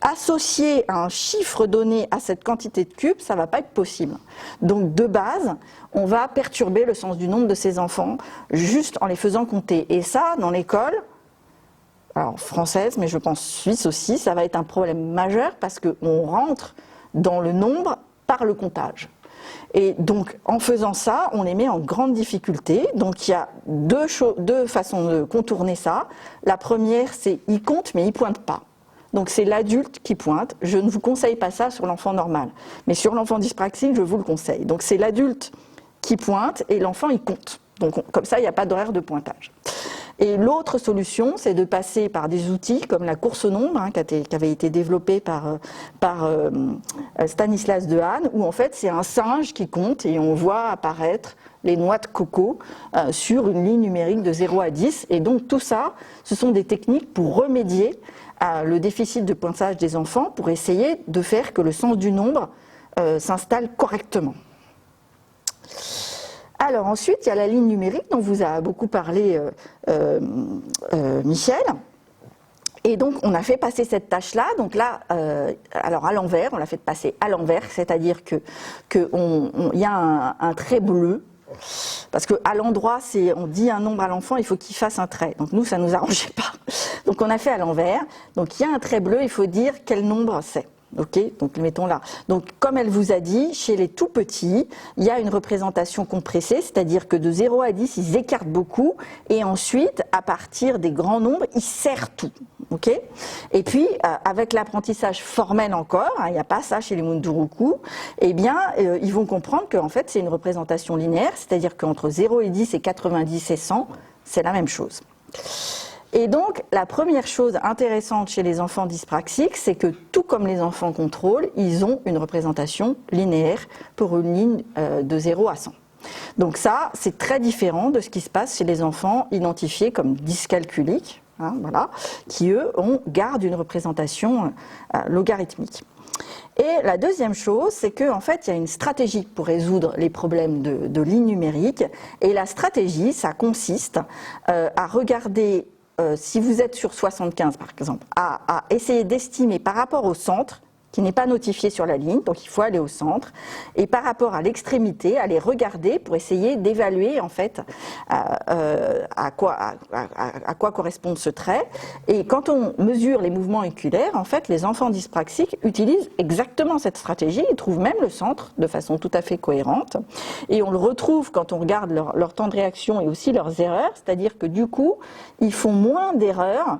associer un chiffre donné à cette quantité de cubes, ça ne va pas être possible. Donc de base, on va perturber le sens du nombre de ces enfants juste en les faisant compter. Et ça, dans l'école, alors française, mais je pense suisse aussi, ça va être un problème majeur parce qu'on rentre dans le nombre par le comptage. Et donc, en faisant ça, on les met en grande difficulté. Donc, il y a deux façons de contourner ça. La première, c'est ils comptent, mais ils pointent pas. Donc, c'est l'adulte qui pointe. Je ne vous conseille pas ça sur l'enfant normal. Mais sur l'enfant dyspraxique, je vous le conseille. Donc, c'est l'adulte qui pointe et l'enfant, il compte. Donc, comme ça, il n'y a pas d'horaire de pointage. Et l'autre solution, c'est de passer par des outils comme la course au nombre, qui avait été développée par Stanislas Dehaene, où en fait c'est un singe qui compte et on voit apparaître les noix de coco sur une ligne numérique de 0 à 10. Et donc tout ça, ce sont des techniques pour remédier à le déficit de pointage des enfants, pour essayer de faire que le sens du nombre s'installe correctement. Alors ensuite, il y a la ligne numérique dont vous a beaucoup parlé Michel. Et donc on a fait passer cette tâche-là. Donc là, alors à l'envers, on l'a fait passer à l'envers, c'est-à-dire que y a un trait bleu. Parce qu'à l'endroit, on dit un nombre à l'enfant, il faut qu'il fasse un trait. Donc nous, ça ne nous arrangeait pas. Donc on a fait à l'envers. Donc il y a un trait bleu, il faut dire quel nombre c'est. Ok, donc le mettons là. Donc comme elle vous a dit, chez les tout petits, il y a une représentation compressée, c'est-à-dire que de 0 à 10, ils écartent beaucoup, et ensuite, à partir des grands nombres, ils serrent tout. Ok, et puis, avec l'apprentissage formel encore, il n'y a pas ça chez les Munduruku, eh bien, ils vont comprendre qu'en fait, c'est une représentation linéaire, c'est-à-dire qu'entre 0 et 10 et 90 et 100, c'est la même chose. Et donc, la première chose intéressante chez les enfants dyspraxiques, c'est que tout comme les enfants contrôle, ils ont une représentation linéaire pour une ligne de 0 à 100. Donc ça, c'est très différent de ce qui se passe chez les enfants identifiés comme dyscalculiques, voilà, qui eux gardent une représentation logarithmique. Et la deuxième chose, c'est qu'en fait, il y a une stratégie pour résoudre les problèmes de lignes numériques. Et la stratégie, ça consiste à regarder, si vous êtes sur 75 par exemple, à essayer d'estimer par rapport au centre, qui n'est pas notifié sur la ligne, donc il faut aller au centre, et par rapport à l'extrémité, aller regarder pour essayer d'évaluer en fait à quoi correspond ce trait. Et quand on mesure les mouvements oculaires, en fait, les enfants dyspraxiques utilisent exactement cette stratégie, ils trouvent même le centre de façon tout à fait cohérente, et on le retrouve quand on regarde leur temps de réaction et aussi leurs erreurs, c'est-à-dire que du coup, ils font moins d'erreurs,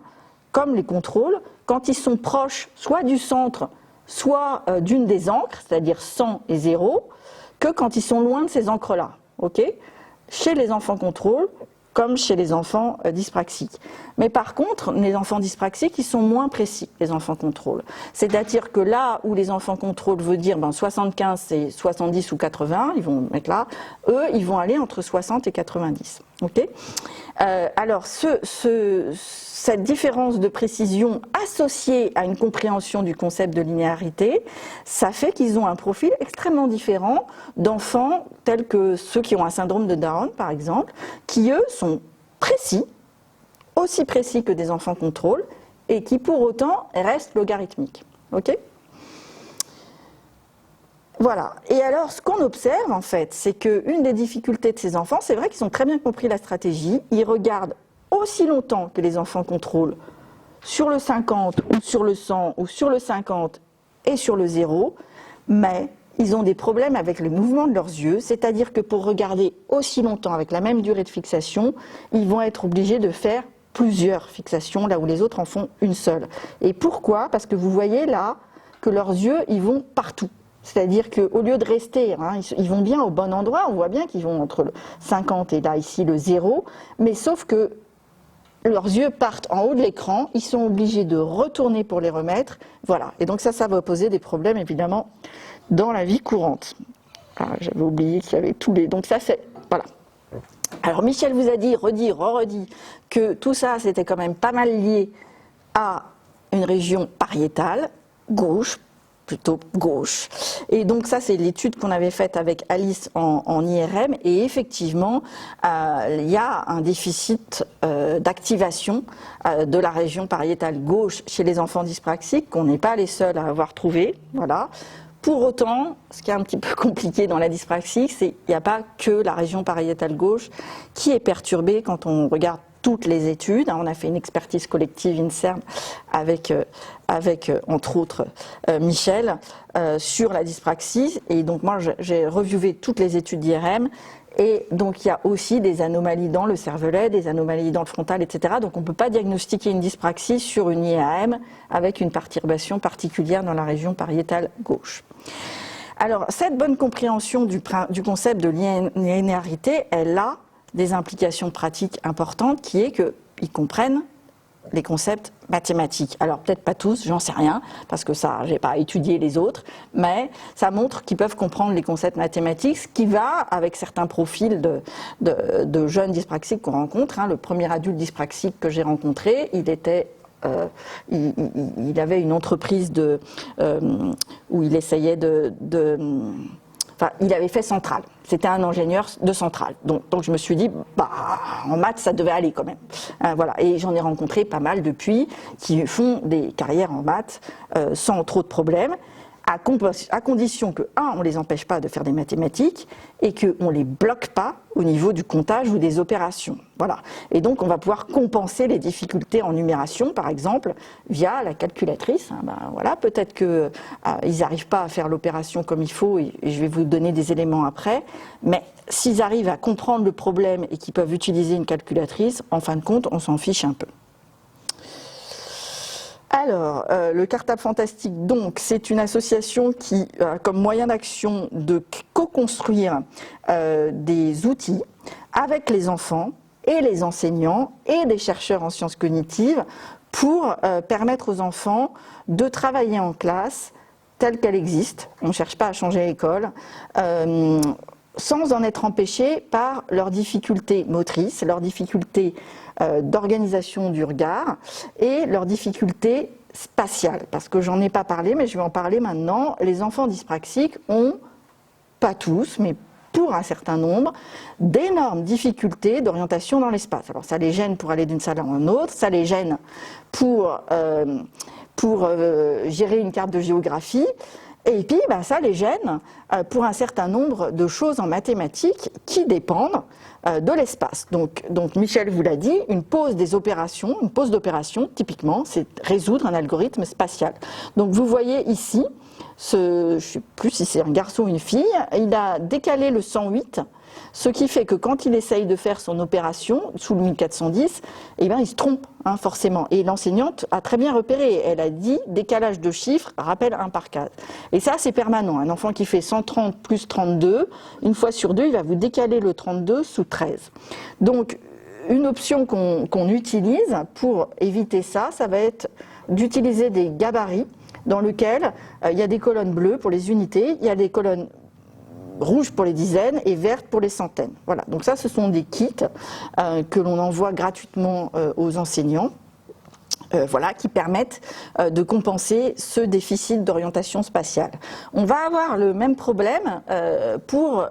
comme les contrôles, quand ils sont proches soit du centre, soit d'une des encres, c'est-à-dire 100 et 0, que quand ils sont loin de ces encres-là, okay, chez les enfants contrôle, comme chez les enfants dyspraxiques. Mais par contre, les enfants dyspraxiques, ils sont moins précis, les enfants contrôle. C'est-à-dire que là où les enfants contrôle veut dire 75, c'est 70 ou 80, ils vont mettre là, eux, ils vont aller entre 60 et 90. Okay, alors, cette différence de précision associée à une compréhension du concept de linéarité, ça fait qu'ils ont un profil extrêmement différent d'enfants tels que ceux qui ont un syndrome de Down, par exemple, qui, eux, sont précis, aussi précis que des enfants contrôle, et qui, pour autant, restent logarithmiques. Ok ? Voilà. Et alors, ce qu'on observe, en fait, c'est qu'une des difficultés de ces enfants, c'est vrai qu'ils ont très bien compris la stratégie, ils regardent aussi longtemps que les enfants contrôle sur le 50 ou sur le 100 ou sur le 50 et sur le 0, mais ils ont des problèmes avec le mouvement de leurs yeux, c'est-à-dire que pour regarder aussi longtemps avec la même durée de fixation, ils vont être obligés de faire plusieurs fixations, là où les autres en font une seule. Et pourquoi ? Parce que vous voyez là que leurs yeux, ils vont partout. C'est-à-dire qu'au lieu de rester, ils vont bien au bon endroit, on voit bien qu'ils vont entre le 50 et là, ici, le 0, mais sauf que leurs yeux partent en haut de l'écran, ils sont obligés de retourner pour les remettre, voilà. Et donc ça va poser des problèmes, évidemment, dans la vie courante. Ah, j'avais oublié qu'il y avait tous les... Donc ça, c'est... Voilà. Alors Michel vous a dit, redit, que tout ça c'était quand même pas mal lié à une région pariétale, gauche, plutôt gauche. Et donc ça c'est l'étude qu'on avait faite avec Alice en IRM, et effectivement il y a un déficit d'activation de la région pariétale gauche chez les enfants dyspraxiques, qu'on n'est pas les seuls à avoir trouvé, voilà. Pour autant, ce qui est un petit peu compliqué dans la dyspraxie, c'est qu'il n'y a pas que la région pariétale gauche qui est perturbée quand on regarde toutes les études. On a fait une expertise collective INSERM avec entre autres Michel sur la dyspraxie. Et donc moi j'ai reviewé toutes les études d'IRM. Et donc il y a aussi des anomalies dans le cervelet, des anomalies dans le frontal, etc. Donc on ne peut pas diagnostiquer une dyspraxie sur une IAM avec une perturbation particulière dans la région pariétale gauche. Alors cette bonne compréhension du concept de linéarité, elle a des implications pratiques importantes, qui est qu'ils comprennent les concepts mathématiques. Alors peut-être pas tous, j'en sais rien, parce que ça, j'ai pas étudié les autres, mais ça montre qu'ils peuvent comprendre les concepts mathématiques, ce qui va avec certains profils de jeunes dyspraxiques qu'on rencontre. Le premier adulte dyspraxique que j'ai rencontré, il avait une entreprise où il essayait il avait fait Centrale. C'était un ingénieur de Centrale. Donc je me suis dit, en maths, ça devait aller quand même. Voilà. Et j'en ai rencontré pas mal depuis qui font des carrières en maths sans trop de problèmes, à condition que, on ne les empêche pas de faire des mathématiques et qu'on ne les bloque pas au niveau du comptage ou des opérations. Voilà. Et donc, on va pouvoir compenser les difficultés en numération, par exemple, via la calculatrice. Voilà, peut-être qu'ils n'arrivent pas à faire l'opération comme il faut, et je vais vous donner des éléments après, mais s'ils arrivent à comprendre le problème et qu'ils peuvent utiliser une calculatrice, en fin de compte, on s'en fiche un peu. Alors, le Cartable Fantastique, donc, c'est une association qui a comme moyen d'action de co-construire des outils avec les enfants et les enseignants et des chercheurs en sciences cognitives pour permettre aux enfants de travailler en classe telle qu'elle existe. On ne cherche pas à changer l'école. Sans en être empêchés par leurs difficultés motrices, leurs difficultés d'organisation du regard et leurs difficultés spatiales. Parce que j'en ai pas parlé, mais je vais en parler maintenant. Les enfants dyspraxiques ont, pas tous, mais pour un certain nombre, d'énormes difficultés d'orientation dans l'espace. Alors ça les gêne pour aller d'une salle à une autre, ça les gêne pour gérer une carte de géographie. Et puis, ça les gêne pour un certain nombre de choses en mathématiques qui dépendent de l'espace. Donc Michel vous l'a dit, une pose d'opération, typiquement, c'est résoudre un algorithme spatial. Donc vous voyez ici, je ne sais plus si c'est un garçon ou une fille, il a décalé le 108, ce qui fait que quand il essaye de faire son opération sous le 1410, il se trompe, forcément. Et l'enseignante a très bien repéré, elle a dit décalage de chiffres, rappel 1 par case. Et ça, c'est permanent. Un enfant qui fait 130 plus 32, une fois sur deux, il va vous décaler le 32 sous 13. Donc, une option qu'on utilise pour éviter ça, ça va être d'utiliser des gabarits dans lesquels il y a des colonnes bleues pour les unités, il y a des colonnes rouge pour les dizaines et verte pour les centaines. Voilà, donc ça, ce sont des kits que l'on envoie gratuitement aux enseignants, qui permettent de compenser ce déficit d'orientation spatiale. On va avoir le même problème pour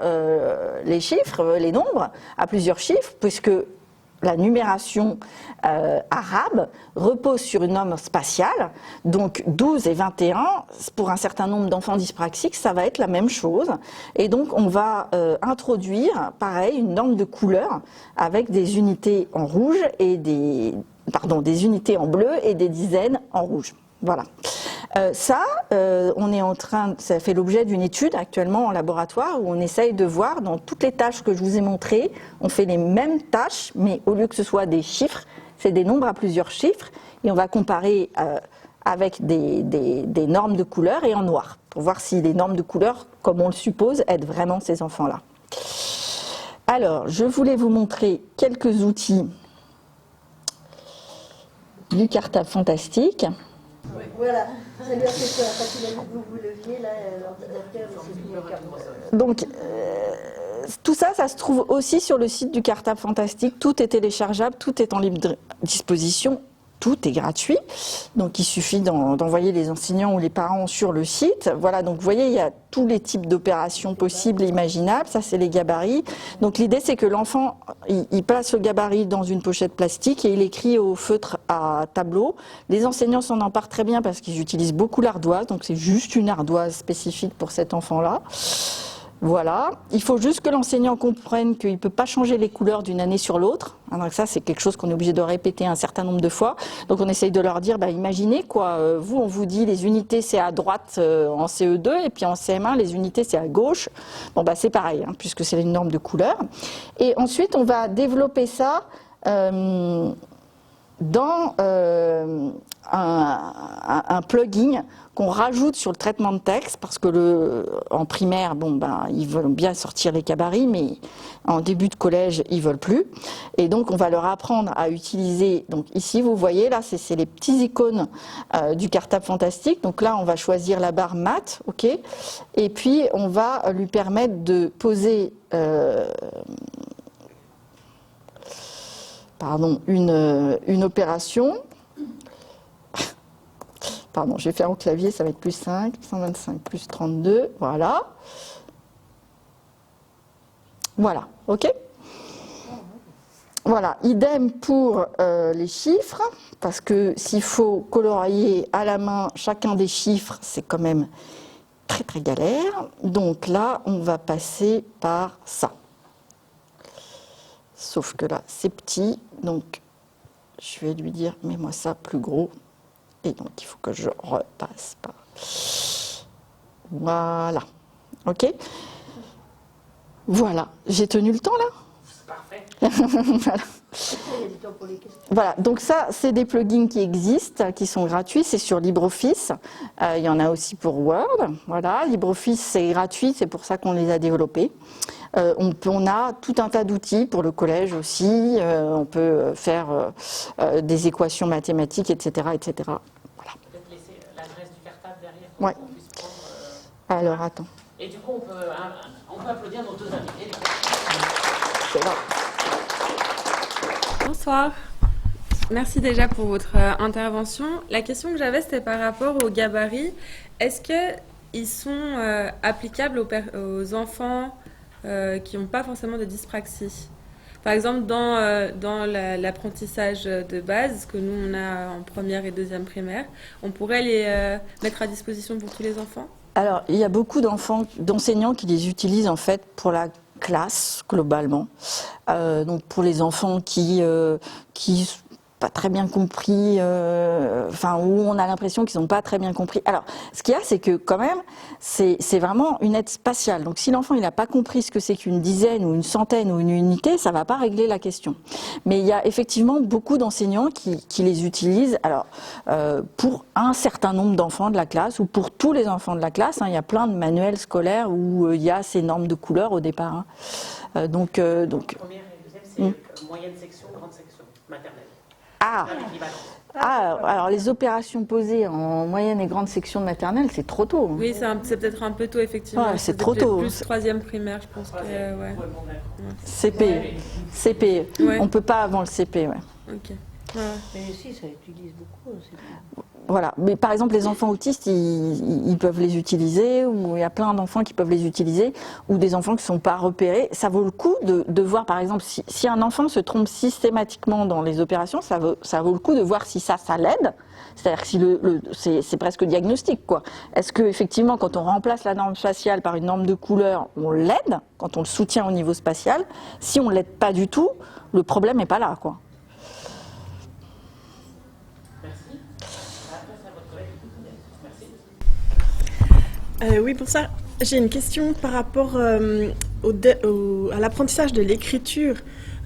les chiffres, les nombres, à plusieurs chiffres, puisque la numération arabe repose sur une norme spatiale, donc 12 et 21, pour un certain nombre d'enfants dyspraxiques, ça va être la même chose. Et donc on va introduire, pareil, une norme de couleur avec des unités en rouge et des unités en bleu et des dizaines en rouge. Voilà. Ça fait l'objet d'une étude actuellement en laboratoire où on essaye de voir dans toutes les tâches que je vous ai montrées, on fait les mêmes tâches, mais au lieu que ce soit des chiffres, c'est des nombres à plusieurs chiffres, et on va comparer avec des normes de couleur et en noir, pour voir si les normes de couleur, comme on le suppose, aident vraiment ces enfants-là. Alors, je voulais vous montrer quelques outils du Cartable Fantastique. Voilà, ça lui a fait peur quand il a vu que vous vous leviez, là, l'ordinateur. Donc, tout ça, ça se trouve aussi sur le site du Cartable Fantastique. Tout est téléchargeable, tout est en libre disposition. Tout est gratuit, donc il suffit d'envoyer les enseignants ou les parents sur le site. Voilà, donc vous voyez, il y a tous les types d'opérations possibles et imaginables. Ça, c'est les gabarits. Donc l'idée, c'est que l'enfant, il place le gabarit dans une pochette plastique et il écrit au feutre à tableau. Les enseignants s'en emparent très bien parce qu'ils utilisent beaucoup l'ardoise, donc c'est juste une ardoise spécifique pour cet enfant-là. Voilà, il faut juste que l'enseignant comprenne qu'il ne peut pas changer les couleurs d'une année sur l'autre. Donc ça, c'est quelque chose qu'on est obligé de répéter un certain nombre de fois. Donc on essaye de leur dire, imaginez quoi, vous on vous dit les unités c'est à droite en CE2 et puis en CM1 les unités c'est à gauche. Bon c'est pareil, puisque c'est une norme de couleur. Et ensuite on va développer ça dans un plugin qu'on rajoute sur le traitement de texte parce que en primaire, ils veulent bien sortir les gabarits, mais en début de collège, ils veulent plus. Et donc, on va leur apprendre à utiliser. Donc ici, vous voyez, là, c'est les petits icônes du Cartable Fantastique. Donc là, on va choisir la barre mat, ok. Et puis, on va lui permettre de poser une opération. Pardon, je vais faire au clavier, ça va être plus 5, 125 plus 32, voilà. Voilà, ok. Voilà, idem pour les chiffres, parce que s'il faut colorier à la main chacun des chiffres, c'est quand même très très galère. Donc là, on va passer par ça. Sauf que là, c'est petit, donc je vais lui dire, mets-moi ça plus gros. Et donc, il faut que je repasse par... Voilà. OK? Voilà. J'ai tenu le temps, là? C'est parfait. Voilà. Voilà, donc ça, c'est des plugins qui existent, qui sont gratuits, c'est sur LibreOffice. Il y en a aussi pour Word. Voilà, LibreOffice, c'est gratuit, c'est pour ça qu'on les a développés. On a tout un tas d'outils pour le collège aussi. On peut faire des équations mathématiques, etc., etc. Voilà. Peut-être laisser l'adresse du cartable derrière pour Ouais. qu'on puisse prendre... Alors, attends. Et du coup, on peut applaudir nos deux invités. C'est là. Bonsoir. Merci déjà pour votre intervention. La question que j'avais, c'était par rapport aux gabarits. Est-ce qu'ils sont applicables aux enfants qui n'ont pas forcément de dyspraxie? Par exemple, dans l'apprentissage de base que nous, on a en première et deuxième primaire, on pourrait les mettre à disposition pour tous les enfants? Alors, il y a beaucoup d'enseignants qui les utilisent en fait pour la classe globalement. Donc pour les enfants qui pas très bien compris, où on a l'impression qu'ils n'ont pas très bien compris. Alors, ce qu'il y a, c'est que quand même, c'est vraiment une aide spatiale. Donc, si l'enfant il n'a pas compris ce que c'est qu'une dizaine ou une centaine ou une unité, ça ne va pas régler la question. Mais il y a effectivement beaucoup d'enseignants qui les utilisent. Alors, pour un certain nombre d'enfants de la classe ou pour tous les enfants de la classe, il y a plein de manuels scolaires où il y a ces normes de couleurs au départ. Donc, Première et deuxième, c'est moyenne section, grande section, maternelle. Alors les opérations posées en moyenne et grande section de maternelle, c'est trop tôt. Oui, c'est peut-être un peu tôt, effectivement. Ouais, c'est trop tôt. Plus troisième primaire, je pense. CP. Ouais. On ne peut pas avant le CP. Ouais. Ok. Mais si, ça utilise beaucoup. Voilà. Mais par exemple, les enfants autistes, ils peuvent les utiliser, ou il y a plein d'enfants qui peuvent les utiliser, ou des enfants qui ne sont pas repérés. Ça vaut le coup de voir, par exemple, si un enfant se trompe systématiquement dans les opérations, ça vaut le coup de voir si ça l'aide. C'est-à-dire que si c'est presque diagnostic, quoi. Est-ce que effectivement, quand on remplace la norme spatiale par une norme de couleur, on l'aide, quand on le soutient au niveau spatial? Si on ne l'aide pas du tout, le problème n'est pas là, quoi. Oui, pour ça, j'ai une question par rapport à l'apprentissage de l'écriture.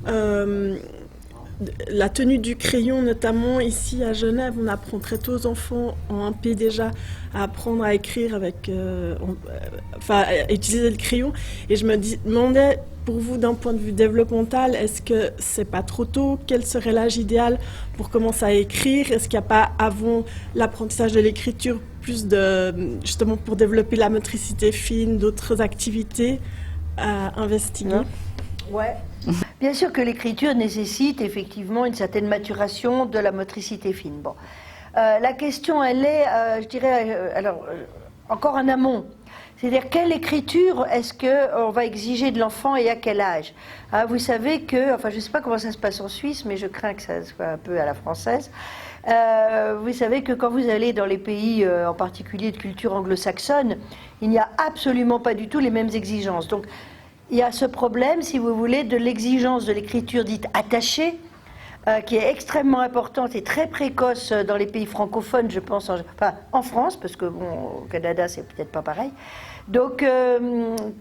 La tenue du crayon, notamment ici à Genève, on apprend très tôt aux enfants en 1P déjà à apprendre à écrire à utiliser le crayon. Et je me demandais, pour vous, d'un point de vue développemental, est-ce que c'est pas trop tôt? Quel serait l'âge idéal pour commencer à écrire? Est-ce qu'il n'y a pas, avant l'apprentissage de l'écriture, plus justement pour développer la motricité fine, d'autres activités? à investiguer. Ouais. Bien sûr que l'écriture nécessite effectivement une certaine maturation de la motricité fine. Bon. La question, elle est, je dirais, encore en amont. C'est-à-dire, quelle écriture est-ce qu'on va exiger de l'enfant et à quel âge? Vous savez que, enfin, je ne sais pas comment ça se passe en Suisse, mais je crains que ça soit un peu à la française. Vous savez que quand vous allez dans les pays, en particulier de culture anglo-saxonne, il n'y a absolument pas du tout les mêmes exigences. Donc, il y a ce problème, si vous voulez, de l'exigence de l'écriture dite attachée, qui est extrêmement importante et très précoce dans les pays francophones, je pense, en France, parce que bon, au Canada, c'est peut-être pas pareil. Donc,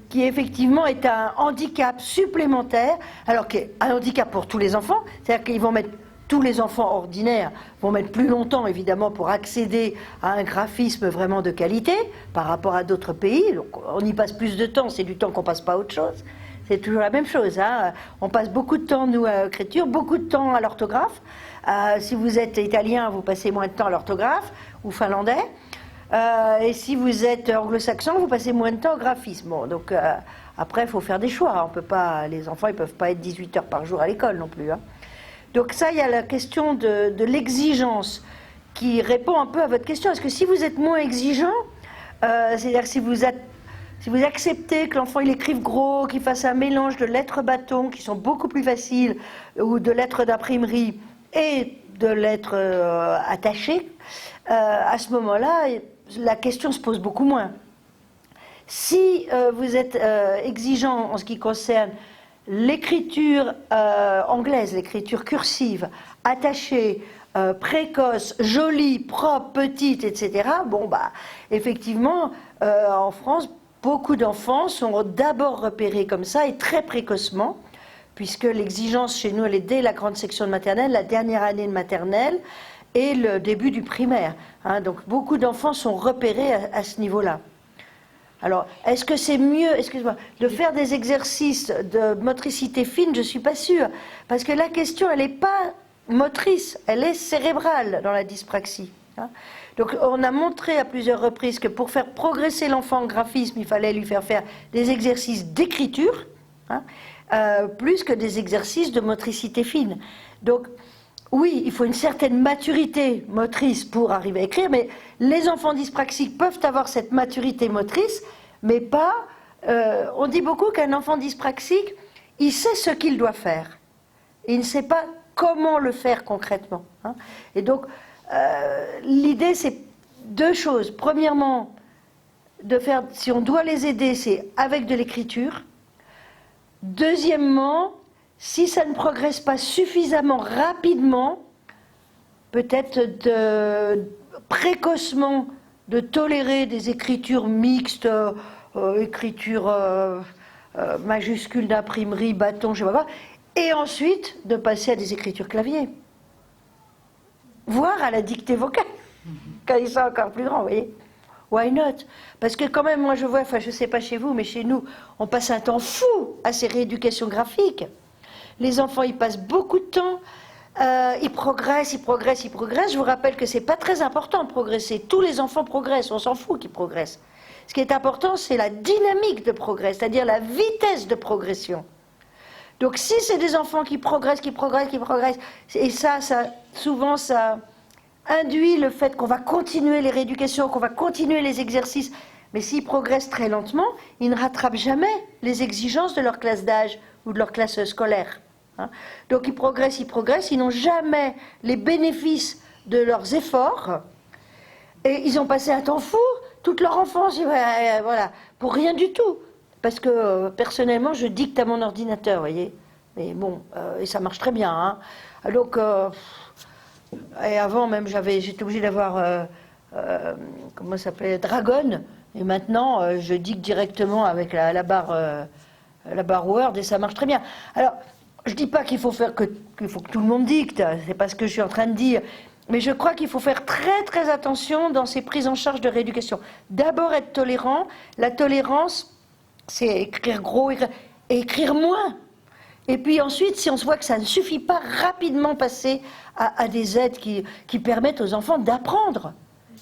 qui effectivement est un handicap supplémentaire, alors qui est un handicap pour tous les enfants, c'est-à-dire qu'ils vont mettre, tous les enfants ordinaires vont mettre plus longtemps, évidemment, pour accéder à un graphisme vraiment de qualité par rapport à d'autres pays. Donc, on y passe plus de temps, c'est du temps qu'on passe pas à autre chose. C'est toujours la même chose. Hein. On passe beaucoup de temps, nous, à l'écriture, beaucoup de temps à l'orthographe. Si vous êtes italien, vous passez moins de temps à l'orthographe, ou finlandais. Et si vous êtes anglo-saxon, vous passez moins de temps au graphisme. Bon, donc, après, il faut faire des choix. On peut pas, les enfants, ils ne peuvent pas être 18 heures par jour à l'école non plus. Hein. Donc ça, il y a la question de l'exigence qui répond un peu à votre question. Est-ce que si vous êtes moins exigeant, c'est-à-dire que si vous acceptez que l'enfant il écrive gros, qu'il fasse un mélange de lettres bâtons qui sont beaucoup plus faciles, ou de lettres d'imprimerie et de lettres attachées, à ce moment-là, la question se pose beaucoup moins. Si vous êtes exigeant en ce qui concerne l'écriture anglaise, l'écriture cursive, attachée, précoce, jolie, propre, petite, etc., bon, bah, effectivement, en France, beaucoup d'enfants sont d'abord repérés comme ça et très précocement, puisque l'exigence chez nous, elle est dès la grande section de maternelle, la dernière année de maternelle et le début du primaire. Hein, donc beaucoup d'enfants sont repérés à ce niveau-là. Alors, est-ce que c'est mieux, excuse-moi, de faire des exercices de motricité fine? Je ne suis pas sûre. Parce que la question, elle n'est pas motrice, elle est cérébrale dans la dyspraxie. Hein. Donc, on a montré à plusieurs reprises que pour faire progresser l'enfant en graphisme, il fallait lui faire des exercices d'écriture, hein, plus que des exercices de motricité fine. Donc, oui, il faut une certaine maturité motrice pour arriver à écrire, mais les enfants dyspraxiques peuvent avoir cette maturité motrice, mais pas... on dit beaucoup qu'un enfant dyspraxique, il sait ce qu'il doit faire. Il ne sait pas comment le faire concrètement. Hein. Et donc, l'idée, c'est deux choses. Premièrement, de faire, si on doit les aider, c'est avec de l'écriture. Deuxièmement, si ça ne progresse pas suffisamment rapidement, peut-être précocement de tolérer des écritures mixtes, écritures majuscules d'imprimerie, bâton, je ne sais pas quoi, et ensuite de passer à des écritures clavier, voire à la dictée vocale, quand ils sont encore plus grands, vous voyez. Why not? Parce que quand même, moi je vois, enfin je ne sais pas chez vous, mais chez nous, on passe un temps fou à ces rééducations graphiques. Les enfants, ils passent beaucoup de temps, ils progressent. Je vous rappelle que ce n'est pas très important de progresser. Tous les enfants progressent, on s'en fout qu'ils progressent. Ce qui est important, c'est la dynamique de progrès, c'est-à-dire la vitesse de progression. Donc si c'est des enfants qui progressent, et ça souvent, ça induit le fait qu'on va continuer les rééducations, qu'on va continuer les exercices, mais s'ils progressent très lentement, ils ne rattrapent jamais les exigences de leur classe d'âge ou de leur classe scolaire. Hein. Donc ils progressent, ils n'ont jamais les bénéfices de leurs efforts, et ils ont passé un temps fou, toute leur enfance, voilà, pour rien du tout. Parce que personnellement, je dicte à mon ordinateur, vous voyez. Mais bon, et ça marche très bien. Hein. Donc, et avant même, j'étais obligée d'avoir, comment ça s'appelle, Dragon, et maintenant, je dicte directement avec la barre Word, et ça marche très bien. Alors, je ne dis pas qu'il faut que tout le monde dicte, c'est pas ce que je suis en train de dire, mais je crois qu'il faut faire très très attention dans ces prises en charge de rééducation. D'abord être tolérant. La tolérance, c'est écrire gros et écrire moins. Et puis ensuite, si on se voit que ça ne suffit pas, rapidement passer à des aides qui permettent aux enfants d'apprendre.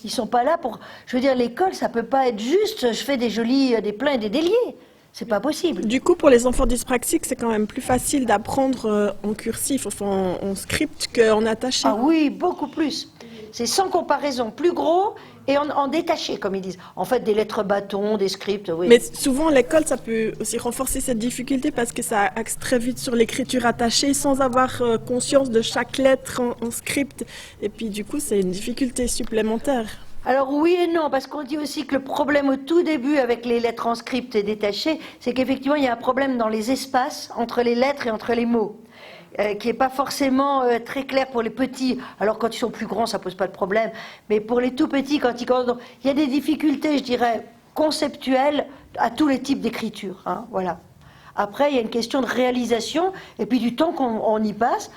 Ils ne sont pas là pour... Je veux dire, l'école, ça ne peut pas être juste, je fais des pleins et des déliés. C'est pas possible. Du coup, pour les enfants dyspraxiques, c'est quand même plus facile d'apprendre en cursif, enfin en script, qu'en attaché. Ah oui, beaucoup plus. C'est sans comparaison, plus gros et en détaché, comme ils disent. En fait, des lettres bâtons, des scripts, oui. Mais souvent, l'école, ça peut aussi renforcer cette difficulté parce que ça axe très vite sur l'écriture attachée sans avoir conscience de chaque lettre en script. Et puis, du coup, c'est une difficulté supplémentaire. Alors oui et non, parce qu'on dit aussi que le problème au tout début avec les lettres en script et détachées, c'est qu'effectivement, il y a un problème dans les espaces entre les lettres et entre les mots. Qui n'est pas forcément très clair pour les petits. Alors quand ils sont plus grands, ça pose pas de problème. Mais pour les tout petits, quand ils commencent, il y a des difficultés, je dirais, conceptuelles à tous les types d'écriture. Hein, voilà. Après, il y a une question de réalisation et puis du temps qu'on y passe,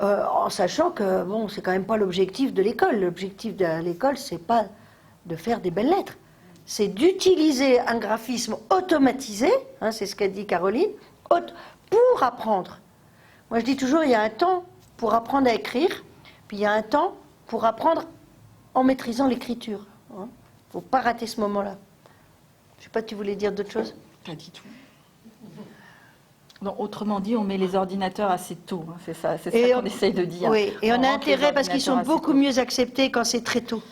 en sachant que bon, c'est quand même pas l'objectif de l'école. L'objectif de l'école, c'est pas de faire des belles lettres. C'est d'utiliser un graphisme automatisé, hein, c'est ce qu'a dit Caroline, pour apprendre. Moi, je dis toujours, il y a un temps pour apprendre à écrire, puis il y a un temps pour apprendre en maîtrisant l'écriture. Il ne faut pas rater ce moment-là. Je ne sais pas, tu voulais dire d'autres choses? Pas du tout. Non, autrement dit, on met les ordinateurs assez tôt. Hein, c'est ça qu'on essaye de dire. Oui, et on a rentre les intérêt parce qu'ils sont ordinateurs beaucoup assez tôt. mieux acceptés quand c'est très tôt.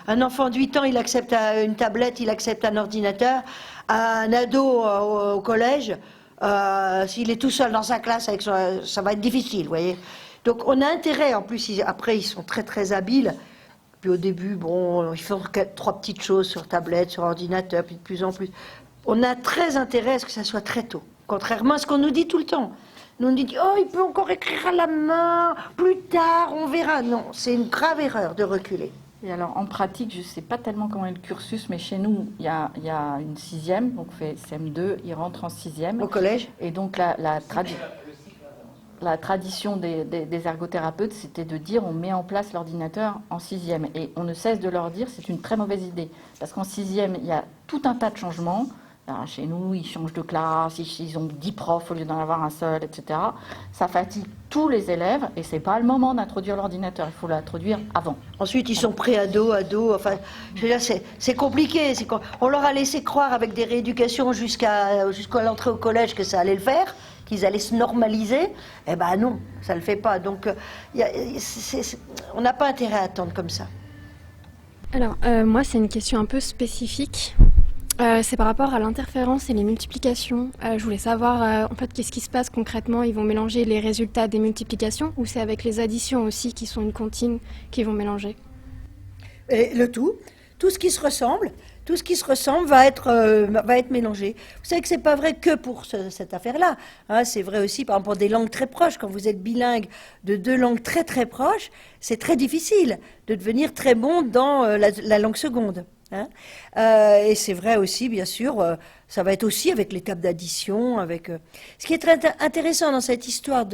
Un enfant de 8 ans, il accepte une tablette, il accepte un ordinateur. Un ado au collège, s'il est tout seul dans sa classe, ça va être difficile, vous voyez. Donc on a intérêt, en plus, après ils sont très très habiles. Puis au début, bon, ils font 3 petites choses sur tablette, sur ordinateur, puis de plus en plus. On a très intérêt à ce que ça soit très tôt. Contrairement à ce qu'on nous dit tout le temps. Nous on dit, oh, il peut encore écrire à la main, plus tard, on verra. Non, c'est une grave erreur de reculer. Et alors, en pratique, je ne sais pas tellement comment est le cursus, mais chez nous, il y a une 6e, donc on fait CM2, il rentre en 6e. Au collège. Et donc, la tradition des ergothérapeutes, c'était de dire on met en place l'ordinateur en 6e. Et on ne cesse de leur dire c'est une très mauvaise idée. Parce qu'en 6e, il y a tout un tas de changements. Alors, chez nous, ils changent de classe, ils ont 10 profs au lieu d'en avoir un seul, etc. Ça fatigue tous les élèves et ce n'est pas le moment d'introduire l'ordinateur, il faut l'introduire avant. Ensuite, ils sont pré-ados, ados, enfin, je veux dire, c'est compliqué. On leur a laissé croire avec des rééducations jusqu'à l'entrée au collège que ça allait le faire, qu'ils allaient se normaliser. Eh ben non, ça ne le fait pas. Donc, on n'a pas intérêt à attendre comme ça. Alors, moi, c'est une question un peu spécifique. C'est par rapport à l'interférence et les multiplications. Je voulais savoir, en fait, qu'est-ce qui se passe concrètement? Ils vont mélanger les résultats des multiplications ou c'est avec les additions aussi, qui sont une comptine, qu'ils vont mélanger? Et le tout ce qui se ressemble, va être mélangé. Vous savez que c'est pas vrai que pour cette affaire-là. Hein, c'est vrai aussi, par exemple, pour des langues très proches. Quand vous êtes bilingue de 2 langues très très proches, c'est très difficile de devenir très bon dans la langue seconde. Hein, et c'est vrai aussi, bien sûr, ça va être aussi avec l'étape d'addition. Ce qui est très intéressant dans cette histoire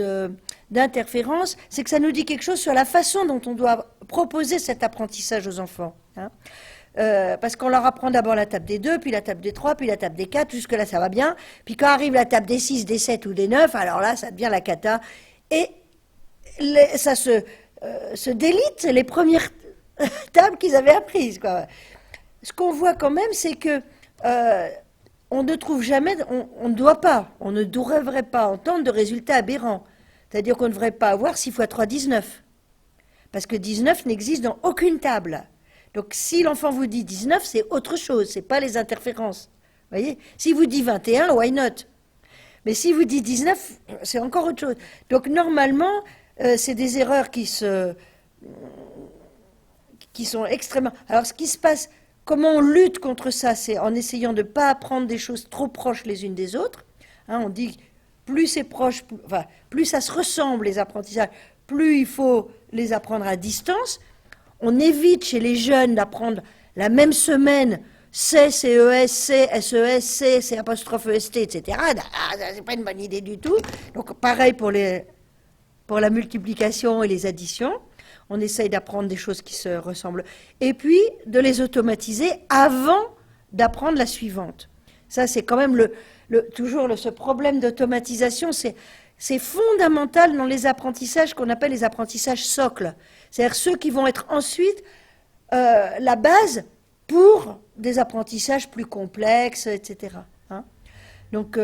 d'interférence, c'est que ça nous dit quelque chose sur la façon dont on doit proposer cet apprentissage aux enfants. Hein. Parce qu'on leur apprend d'abord la table des 2, puis la table des 3, puis la table des 4, jusque-là ça va bien. Puis quand arrive la table des 6, des 7 ou des 9, alors là ça devient la cata. Et ça se délite les premières tables qu'ils avaient apprises, quoi. Ce qu'on voit quand même, c'est que on ne trouve jamais, on ne devrait pas entendre de résultats aberrants. C'est-à-dire qu'on ne devrait pas avoir 6 x 3, 19. Parce que 19 n'existe dans aucune table. Donc si l'enfant vous dit 19, c'est autre chose, c'est pas les interférences. Vous voyez? S'il vous dit 21, why not? Mais s'il vous dit 19, c'est encore autre chose. Donc normalement, c'est des erreurs qui sont extrêmement... Alors ce qui se passe... Comment on lutte contre ça? C'est en essayant de ne pas apprendre des choses trop proches les unes des autres. Hein, on dit plus c'est proche, plus ça se ressemble les apprentissages, plus il faut les apprendre à distance. On évite chez les jeunes d'apprendre la même semaine C, CES, C, SES, C, C apostrophe EST, etc. C'est pas une bonne idée du tout. Donc pareil pour la multiplication et les additions. On essaye d'apprendre des choses qui se ressemblent. Et puis, de les automatiser avant d'apprendre la suivante. Ça, c'est quand même toujours ce problème d'automatisation. C'est fondamental dans les apprentissages qu'on appelle les apprentissages socles. C'est-à-dire ceux qui vont être ensuite la base pour des apprentissages plus complexes, etc. Hein. Donc,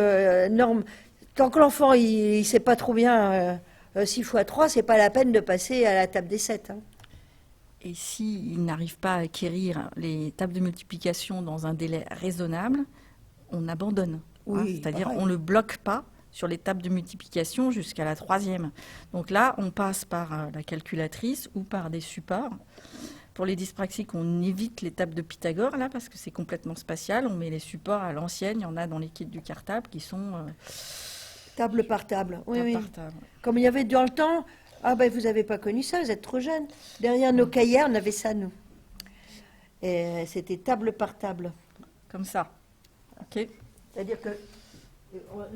tant que l'enfant il ne sait pas trop bien 6 x 3, c'est pas la peine de passer à la table des 7. Hein. Et s'il n'arrive pas à acquérir les tables de multiplication dans un délai raisonnable, on abandonne. Oui, c'est-à-dire pareil. on ne le bloque pas sur les tables de multiplication jusqu'à la 3e. Donc là, on passe par la calculatrice ou par des supports. Pour les dyspraxiques, on évite les tables de Pythagore, là, parce que c'est complètement spatial. On met les supports à l'ancienne. Il y en a dans les kits du cartable qui sont Table par table. Oui, table oui. par table. Comme il y avait dans le temps, ah ben vous n'avez pas connu ça, vous êtes trop jeune. Derrière nos cahiers, on avait ça, nous. Et c'était table par table. Comme ça. OK. C'est-à-dire que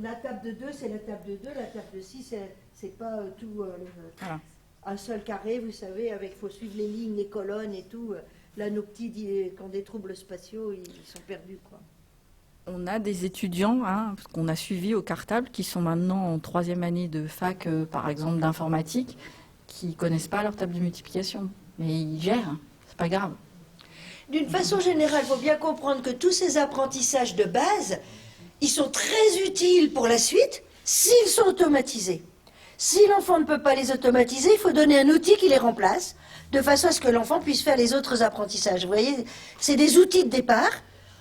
la table de 2, c'est la table de 2, la table de 6, c'est pas tout Voilà. un seul carré, vous savez, avec faut suivre les lignes, les colonnes et tout. Là, nos petits, qui ont des troubles spatiaux, ils sont perdus, quoi. On a des étudiants qu'on a suivis au cartable qui sont maintenant en 3e année de fac, par exemple d'informatique, qui ne connaissent pas leur table de multiplication. Mais ils gèrent, c'est pas grave. D'une façon générale, il faut bien comprendre que tous ces apprentissages de base, ils sont très utiles pour la suite s'ils sont automatisés. Si l'enfant ne peut pas les automatiser, il faut donner un outil qui les remplace, de façon à ce que l'enfant puisse faire les autres apprentissages. Vous voyez, c'est des outils de départ,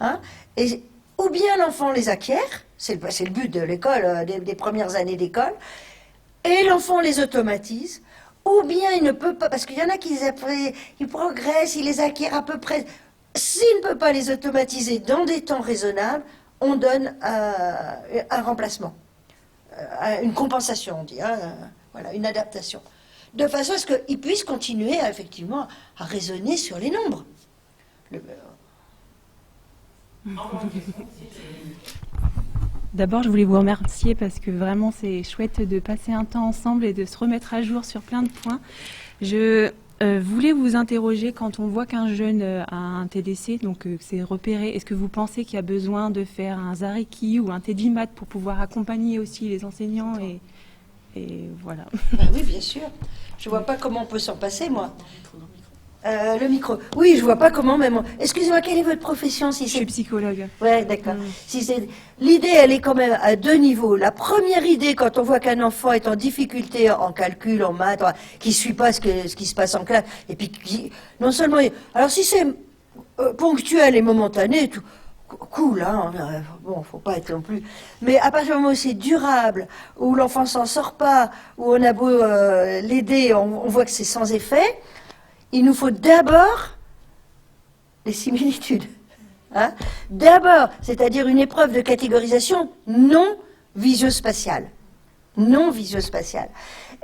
hein, et ou bien l'enfant les acquiert, c'est le but de l'école, des premières années d'école, et l'enfant les automatise, ou bien il ne peut pas, parce qu'il y en a qui ils progressent, ils les acquièrent à peu près. S'il ne peut pas les automatiser dans des temps raisonnables, on donne un remplacement, une compensation, on dit, hein, voilà, une adaptation, de façon à ce qu'ils puissent continuer effectivement à raisonner sur les nombres. D'abord, je voulais vous remercier parce que vraiment, c'est chouette de passer un temps ensemble et de se remettre à jour sur plein de points. Je voulais vous interroger quand on voit qu'un jeune a un TDC, donc c'est repéré. Est-ce que vous pensez qu'il y a besoin de faire un Zareki ou un TEDIMAT pour pouvoir accompagner aussi les enseignants et voilà. Ben oui, bien sûr. Je vois pas comment on peut s'en passer, moi. Le micro. Oui, je vois pas comment même. Excusez-moi, quelle est votre profession si Je suis psychologue. Ouais, d'accord. Si c'est l'idée, elle est quand même à 2 niveaux. La première idée, quand on voit qu'un enfant est en difficulté en calcul, en maths, qui suit pas ce qui se passe en classe, et puis non seulement, alors si c'est ponctuel et momentané, tout cool, hein. Bon, faut pas être non plus. Mais à partir du moment où c'est durable, où l'enfant s'en sort pas, où on a beau l'aider, on voit que c'est sans effet. Il nous faut d'abord les similitudes. Hein, d'abord, c'est-à-dire une épreuve de catégorisation non visio-spatiale. Non visio-spatiale.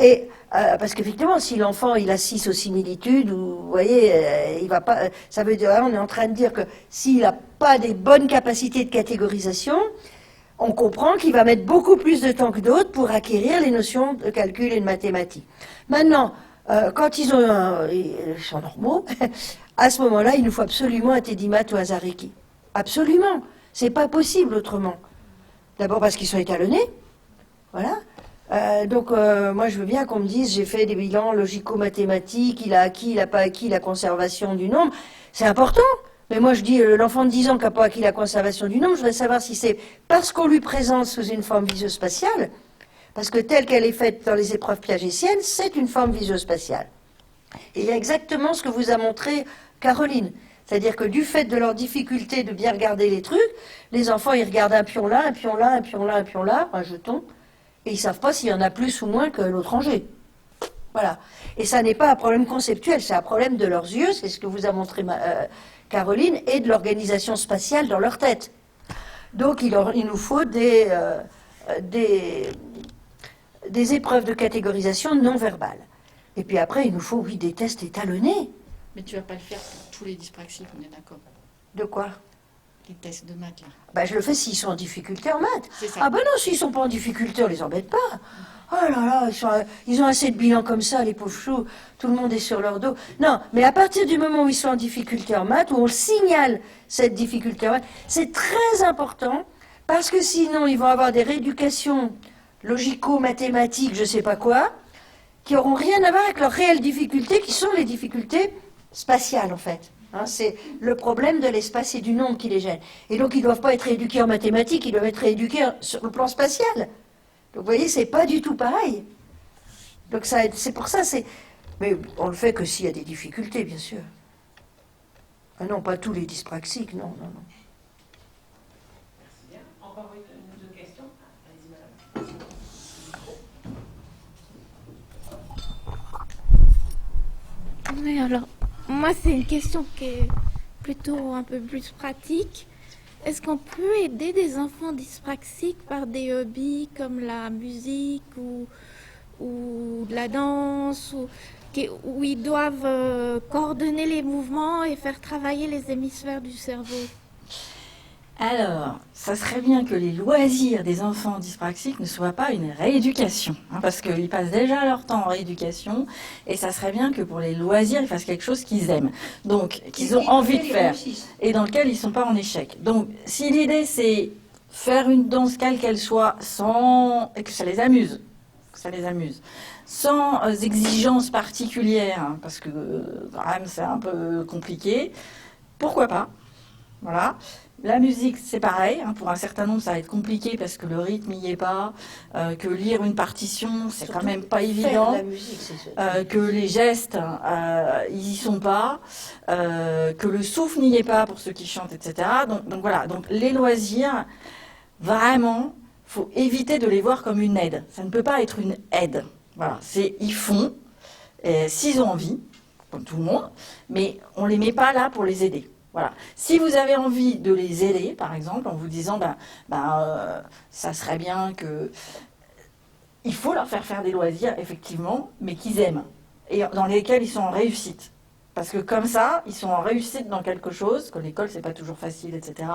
Et parce qu'effectivement, si l'enfant il assiste aux similitudes, vous voyez, il va pas. Ça veut dire, on est en train de dire que s'il n'a pas des bonnes capacités de catégorisation, on comprend qu'il va mettre beaucoup plus de temps que d'autres pour acquérir les notions de calcul et de mathématiques. Maintenant, quand ils sont normaux, à ce moment-là, il nous faut absolument un TEDIMAT ou un Zareki. Absolument. C'est pas possible autrement. D'abord parce qu'ils sont étalonnés. Voilà. Donc, moi, je veux bien qu'on me dise, j'ai fait des bilans logico-mathématiques, il a acquis, il n'a pas acquis la conservation du nombre. C'est important. Mais moi, je dis, l'enfant de 10 ans qui n'a pas acquis la conservation du nombre, je voudrais savoir si c'est parce qu'on lui présente sous une forme visio-spatiale. Parce que telle qu'elle est faite dans les épreuves piagétiennes, c'est une forme visio-spatiale. Et il y a exactement ce que vous a montré Caroline. C'est-à-dire que du fait de leur difficulté de bien regarder les trucs, les enfants, ils regardent un pion là, un pion là, un pion là, un pion là, un jeton, et ils ne savent pas s'il y en a plus ou moins que l'autre rangée. Voilà. Et ça n'est pas un problème conceptuel, c'est un problème de leurs yeux, c'est ce que vous a montré Caroline, et de l'organisation spatiale dans leur tête. Donc il nous faut des épreuves de catégorisation non verbales. Et puis après, il nous faut, oui, des tests étalonnés. Mais tu vas pas le faire pour tous les dyspraxiques, on est d'accord. De quoi? Les tests de maths, là. Ben, je le fais s'ils sont en difficulté en maths. C'est ça. Ah ben non, s'ils sont pas en difficulté, on les embête pas. Oh là là, ils ont assez de bilans comme ça, les pauvres choux. Tout le monde est sur leur dos. Non, mais à partir du moment où ils sont en difficulté en maths, où on signale cette difficulté en maths, c'est très important, parce que sinon, ils vont avoir des rééducations logico-mathématiques, je sais pas quoi, qui auront rien à voir avec leurs réelles difficultés, qui sont les difficultés spatiales, en fait. Hein, c'est le problème de l'espace et du nombre qui les gêne. Et donc, ils ne doivent pas être rééduqués en mathématiques, ils doivent être rééduqués sur le plan spatial. Donc, vous voyez, c'est pas du tout pareil. Donc, c'est pour ça, mais on le fait que s'il y a des difficultés, bien sûr. Ah non, pas tous les dyspraxiques, non, non, non. Merci bien. Encore une ou deux questions? Allez-y, madame. Oui, alors, moi, c'est une question qui est plutôt un peu plus pratique. Est-ce qu'on peut aider des enfants dyspraxiques par des hobbies comme la musique ou de la danse, où ils doivent coordonner les mouvements et faire travailler les hémisphères du cerveau? Alors, ça serait bien que les loisirs des enfants dyspraxiques ne soient pas une rééducation, hein, parce qu'ils passent déjà leur temps en rééducation, et ça serait bien que pour les loisirs, ils fassent quelque chose qu'ils aiment, donc qu'ils ont envie de faire, et dans lequel ils ne sont pas en échec. Donc, si l'idée c'est faire une danse quelle qu'elle soit, et que ça les amuse, sans exigences particulières, hein, parce que quand même c'est un peu compliqué, pourquoi pas? Voilà. La musique, c'est pareil. Hein, pour un certain nombre, ça va être compliqué parce que le rythme n'y est pas, que lire une partition, c'est quand même pas évident, La musique, que les gestes, ils y sont pas, que le souffle n'y est pas pour ceux qui chantent, etc. Donc voilà. Donc les loisirs, vraiment, faut éviter de les voir comme une aide. Ça ne peut pas être une aide. Voilà. Ils font, s'ils ont envie, comme tout le monde, mais on les met pas là pour les aider. Voilà. Si vous avez envie de les aider, par exemple, en vous disant, ça serait bien que... Il faut leur faire des loisirs, effectivement, mais qu'ils aiment, et dans lesquels ils sont en réussite. Parce que comme ça, ils sont en réussite dans quelque chose, que l'école, c'est pas toujours facile, etc.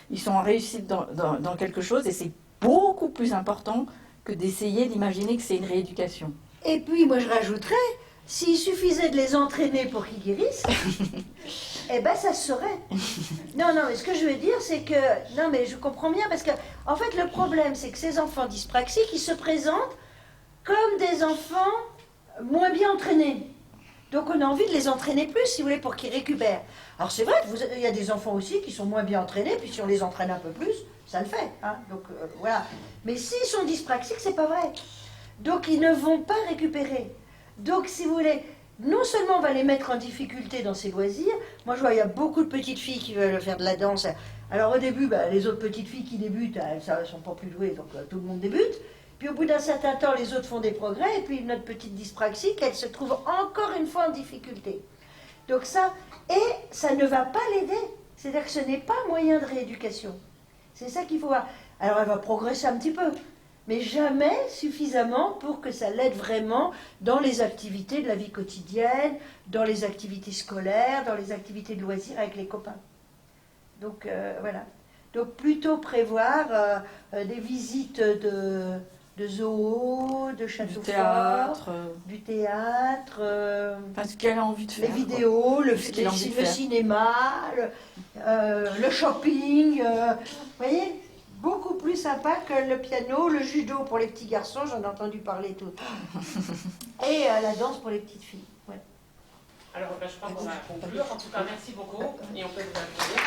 Ils sont en réussite dans quelque chose, et c'est beaucoup plus important que d'essayer d'imaginer que c'est une rééducation. Et puis, moi, je rajouterais, s'il suffisait de les entraîner pour qu'ils guérissent, eh ben, ça se saurait. Non, mais ce que je veux dire, c'est que... Non, mais je comprends bien, parce que, en fait, le problème, c'est que ces enfants dyspraxiques, ils se présentent comme des enfants moins bien entraînés. Donc, on a envie de les entraîner plus, si vous voulez, pour qu'ils récupèrent. Alors, c'est vrai qu'il y a des enfants aussi qui sont moins bien entraînés, puis si on les entraîne un peu plus, ça le fait. Hein. Donc, voilà. Mais s'ils sont dyspraxiques, c'est pas vrai. Donc, ils ne vont pas récupérer. Donc, si vous voulez, non seulement on va les mettre en difficulté dans ces loisirs, moi je vois, il y a beaucoup de petites filles qui veulent faire de la danse. Alors au début, les autres petites filles qui débutent, elles ne sont pas plus douées, donc tout le monde débute. Puis au bout d'un certain temps, les autres font des progrès, et puis notre petite dyspraxique, elle se trouve encore une fois en difficulté. Donc ça ne va pas l'aider. C'est-à-dire que ce n'est pas un moyen de rééducation. C'est ça qu'il faut voir. Alors elle va progresser un petit peu, mais jamais suffisamment pour que ça l'aide vraiment dans les activités de la vie quotidienne, dans les activités scolaires, dans les activités de loisirs avec les copains. Donc voilà. Donc plutôt prévoir des visites de zoo, de château fort, du théâtre, Enfin, ce qu'elle a envie de faire. les vidéos, le cinéma, le shopping, vous voyez, beaucoup plus sympa que le piano, le judo pour les petits garçons, j'en ai entendu parler tout. Et la danse pour les petites filles. Ouais. Alors, je crois qu'on va conclure. En tout cas, merci beaucoup. Et on peut vous applaudir.